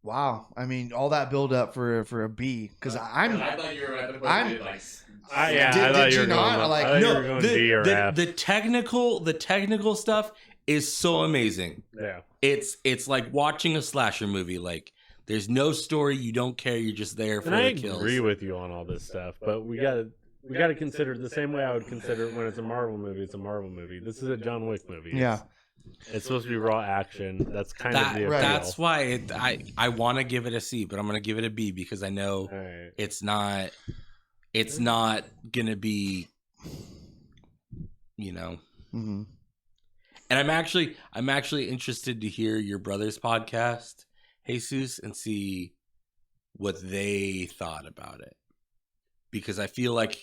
Wow. I mean, all that build up for a B because I thought you were at the point I'm- I Did thought you you were not? going, Like, I thought you no, were going D or F. the technical stuff is so amazing. Yeah. It's like watching a slasher movie. Like there's no story, you don't care, you're just there for And I the kills. agree with you on all this stuff, but we gotta consider it the same way I would consider it when it's a Marvel movie. It's a Marvel movie. This is a John Wick movie. Yeah. It's supposed to be raw action. That's kind of the appeal. That's why I want to give it a C, but I'm gonna give it a B because I know All right. it's not gonna be, Mm-hmm. And I'm actually interested to hear your brother's podcast Jesus and see what they thought about it, because I feel like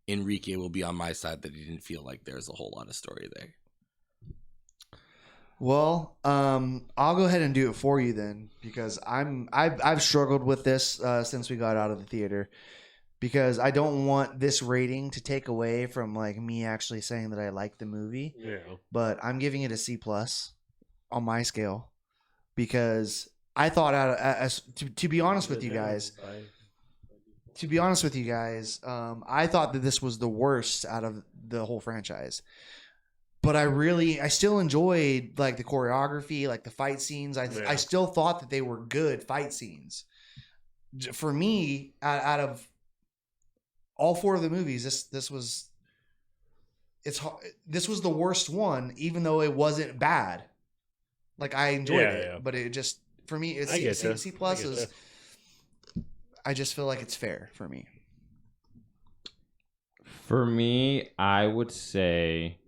Enrique will be on my side that he didn't feel like there's a whole lot of story there. Well, I'll go ahead and do it for you then, because I've struggled with this since we got out of the theater, because I don't want this rating to take away from like me actually saying that I like the movie. Yeah. But I'm giving it a C+ on my scale, because I thought to be honest with you guys, I thought that this was the worst out of the whole franchise. But I still enjoyed like the choreography, like the fight scenes. I still thought that they were good fight scenes. For me, out of all 4 of the movies, this was the worst one, even though it wasn't bad. Like I enjoyed it, but it just for me it's C+ is. I just feel like it's fair for me. For me, I would say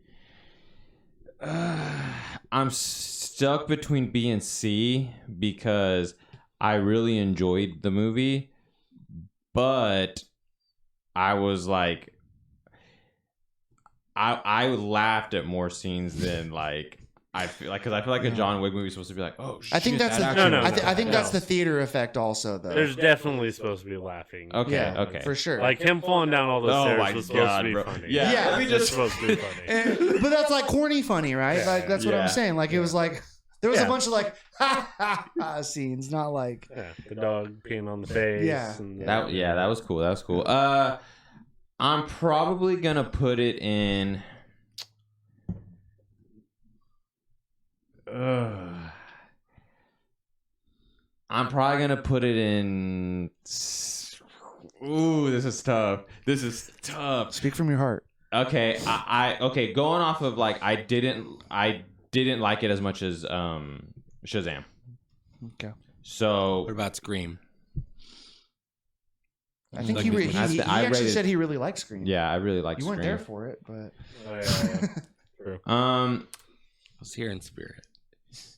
I'm stuck between B and C, because I really enjoyed the movie, but I was like, I laughed at more scenes than like I feel like, because I feel like a John Wick movie is supposed to be like, oh shit. I think that's that's the theater effect also, though. There's definitely supposed to be laughing. Okay, for sure. Like him falling down all those stairs was supposed to be funny. Yeah, it's supposed to be funny. But that's like corny funny, right? Like that's what I'm saying. Like it was like there was a bunch of like ha ha scenes, not like the dog peeing on the face. That was cool. That was cool. I'm probably gonna put it in. I'm probably gonna put it in. Ooh, this is tough. Speak from your heart. Okay, okay. Going off of like, I didn't like it as much as Shazam. Okay. So what about Scream? I think he actually said he really liked Scream. Yeah, I really liked Scream. You weren't there for it, but True. I was here in spirit.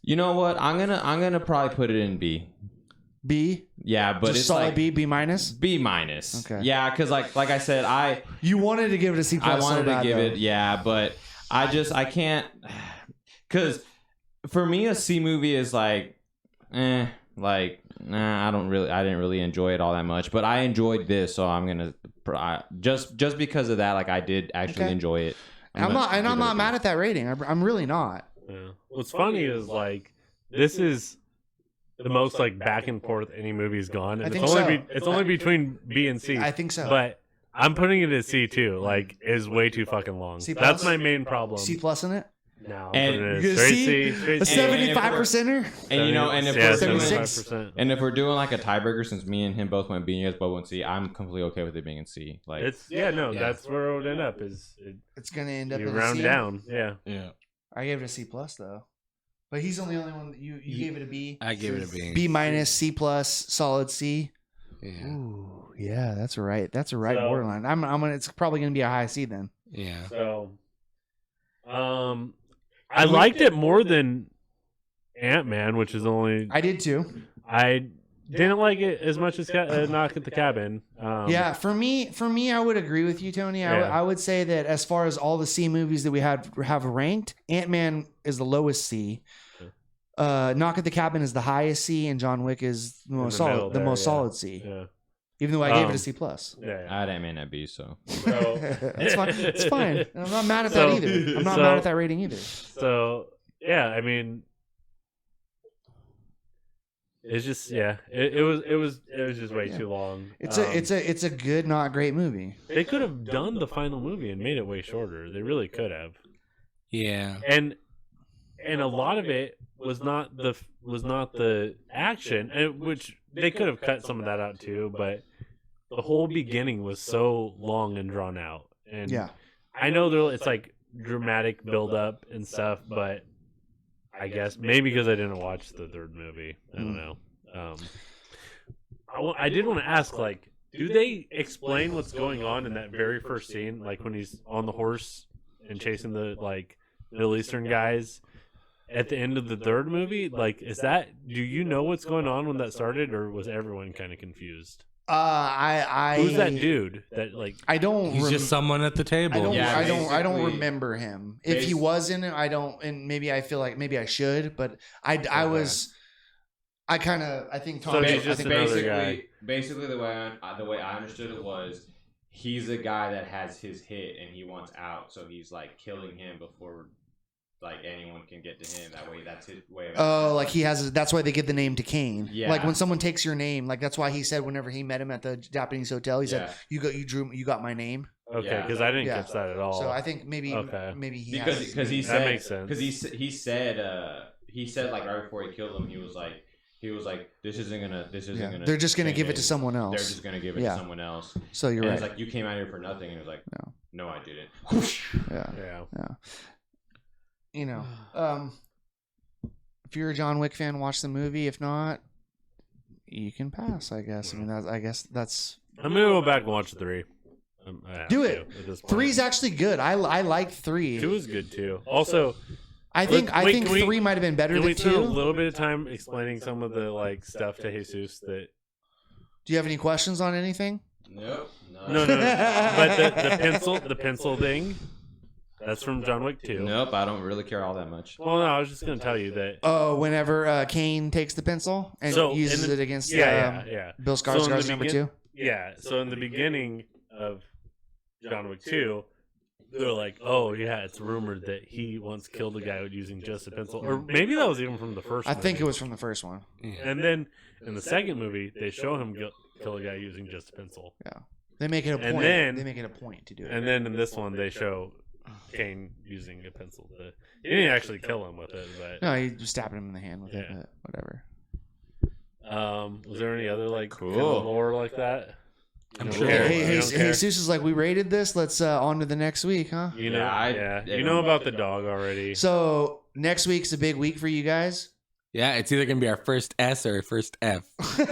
You know what? I'm gonna probably put it in B. B? Yeah, but just it's solid like B, B-. B-. Okay. Yeah, because like I said, you wanted to give it a C+. I wanted to give it, yeah, but I can't, because for me a C movie is like, I didn't really enjoy it all that much, but I enjoyed this, so I'm gonna just because of that, like I did actually enjoy it. I'm not mad at that rating. I'm really not. Yeah. What's funny is like this is the most like back and forth any movie's gone, and it's only between B and C. I think so, but I'm putting it at C too. Like, is way too fucking long. That's my main problem. C+ in it. No, and C, a 75%er. And you know, and if we're if we're doing like a tiebreaker, since me and him both went B and you guys both went C, I'm completely okay with it being in C. Like that's where it would end up. It's gonna end up you in round C? down. Yeah. I gave it a C+ though, but he's the only one that you gave it a B. I gave it a B. B-, C+, solid C. Yeah. Ooh, yeah, that's right. That's a right borderline. I'm gonna. It's probably gonna be a high C then. Yeah. So, I liked it more than Ant-Man, which is only. I did too. I didn't like it as much as Knock at the Cabin. Yeah, for me, I would agree with you, Tony. I would say that as far as all the C movies that we have ranked, Ant-Man is the lowest C. Knock at the Cabin is the highest C, and John Wick is the most solid C. Yeah. Even though I gave it a C+. I had Ant-Man at B, so that's fine. It's fine. I'm not mad at that either. I'm not mad at that rating either. So yeah, I mean, it's just it was just way too long. It's a good, not great movie. They could have done the final movie and made it way shorter. They really could have. Yeah. And a lot of it was not the action, which they could have cut some of that out too, but the whole beginning was so long and drawn out. And I know it's like dramatic build up and stuff, but I guess maybe because I didn't watch the third movie, I don't know. I did want to ask, like, do they explain what's going on in that very first scene, like when he's on the horse and chasing the like Middle Eastern guys? at the end of the third movie, like, is that? Do you know what's going on when that started, or was everyone kind of confused? Who's that dude? That like I don't. He's just someone at the table. I don't remember him. If he was in it, I don't. And maybe I feel like maybe I should, but I think Tom. So he's just another guy. Basically, the way I understood it was, he's a guy that has his hit and he wants out, so he's like killing him before like anyone can get to him. That way, that's his way of. Oh, like he has. That's why they give the name to Kane. Yeah. Like when someone takes your name, like that's why he said whenever he met him at the Japanese hotel, he said, "You got my name." Okay, because I didn't catch that at all. So I think maybe he because he said, that makes sense. Because he said like right before he killed him, he was like this isn't gonna. They're just gonna give it to someone else. They're just gonna give it to someone else. So you're and right. It's like, you came out here for nothing, and he was like, no, I didn't. Yeah. You know, if you're a John Wick fan, watch the movie. If not, you can pass. I guess. I mean, that's. I'm gonna go back and watch 3. Do it. 3's actually good. I liked 3. 2 is good too. Also, I think 3 might have been better than 2. Can we spend a little bit of time explaining some of the like stuff to Jesus? That. Do you have any questions on anything? Nope. No. But the pencil thing. That's from John Wick 2. Nope, I don't really care all that much. Well, no, I was just going to tell you that. Oh, whenever Kane takes the pencil and uses it against Bill Skarsgård's number 2? Yeah, so in the beginning of John Wick 2, they're like, oh, yeah, it's rumored that he once killed a guy using just a pencil. Or maybe that was even from the first movie. I think it was from the first one. And then in the second movie, they show him kill a guy using just a pencil. Yeah. They make it a point. They make it a point to do it. And then in this one, they show Kane using a pencil. He didn't actually kill him with it, but no, he just stabbed him in the hand with it. But whatever. Was there any other like cool lore like that? I'm sure. Hey, Jesus is like, we rated this. Let's on to the next week, huh? You know, you know about the dog already. So next week's a big week for you guys. Yeah, it's either gonna be our first S or our first F. and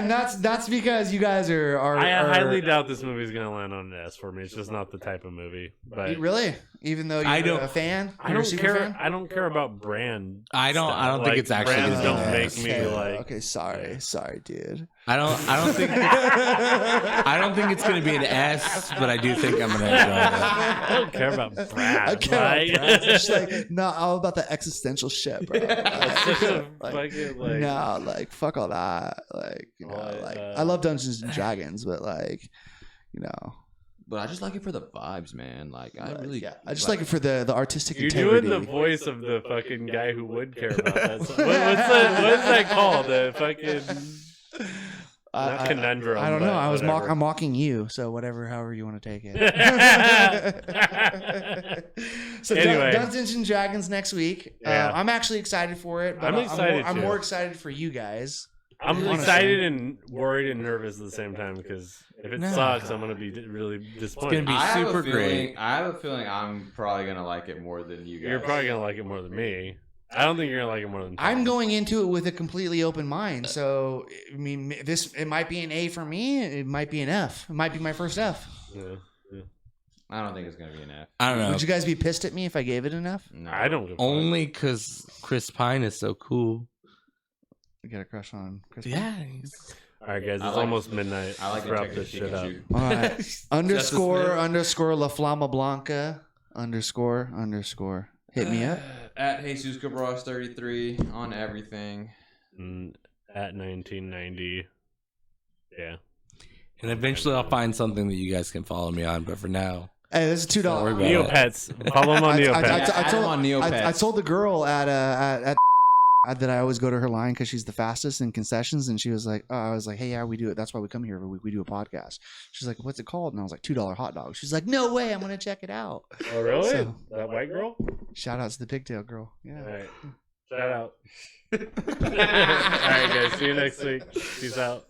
that's because you guys are. I highly doubt this movie's gonna land on an S for me. It's just not the type of movie. But really, even though you're a fan, I don't care. I don't care about brand. I don't think it's actually. Brands don't make me like. Okay, sorry, dude. I don't think. I don't think it's gonna be an S, but I do think I'm gonna enjoy it. I don't care about brands. I care about brands. It's like not all about the existential shit, bro. Like fuck all that. Like, you know, I love Dungeons and Dragons, but like, you know. But I just like it for the vibes, man. Like, I just like it for the artistic integrity. You're doing the voice of the fucking guy who would care about that. What is that called? The fucking not conundrum. I don't know. I'm mocking you. So however you want to take it. So anyway, Dungeons and Dragons next week. Yeah. I'm actually excited for it. But I'm more excited for you guys. I'm excited and worried and nervous at the same time because if it sucks, I'm gonna be really disappointed. It's gonna be super great. I have a feeling I'm probably gonna like it more than you guys. You're probably gonna like it more than me. I don't think you're gonna like it more than Tom. I'm going into it with a completely open mind. So I mean, it might be an A for me. It might be an F. It might be my first F. Yeah. I don't think it's gonna be an F. I don't know. Would you guys be pissed at me if I gave it an F? No, I don't. Only because Chris Pine is so cool. You got a crush on Chris? Yeah. All right, guys. It's almost midnight. I like to wrap this shit up. All right. underscore La Flama Blanca underscore. Hit me up. At Jesus Cabras 33 on everything. At 1990. Yeah. And eventually I'll find something that you guys can follow me on. But for now. Hey, this is $2. Neopets. Follow him on Neopets. I told the girl at that I always go to her line because she's the fastest in concessions, and she was like, I was like, hey, yeah, we do it. That's why we come here every week. We do a podcast. She's like, what's it called? And I was like, $2 hot dog. She's like, no way, I'm gonna check it out. Oh, really? So, that white girl? Shout out to the pigtail girl. Yeah. All right. Shout out. All right, guys. See you next week. Peace out.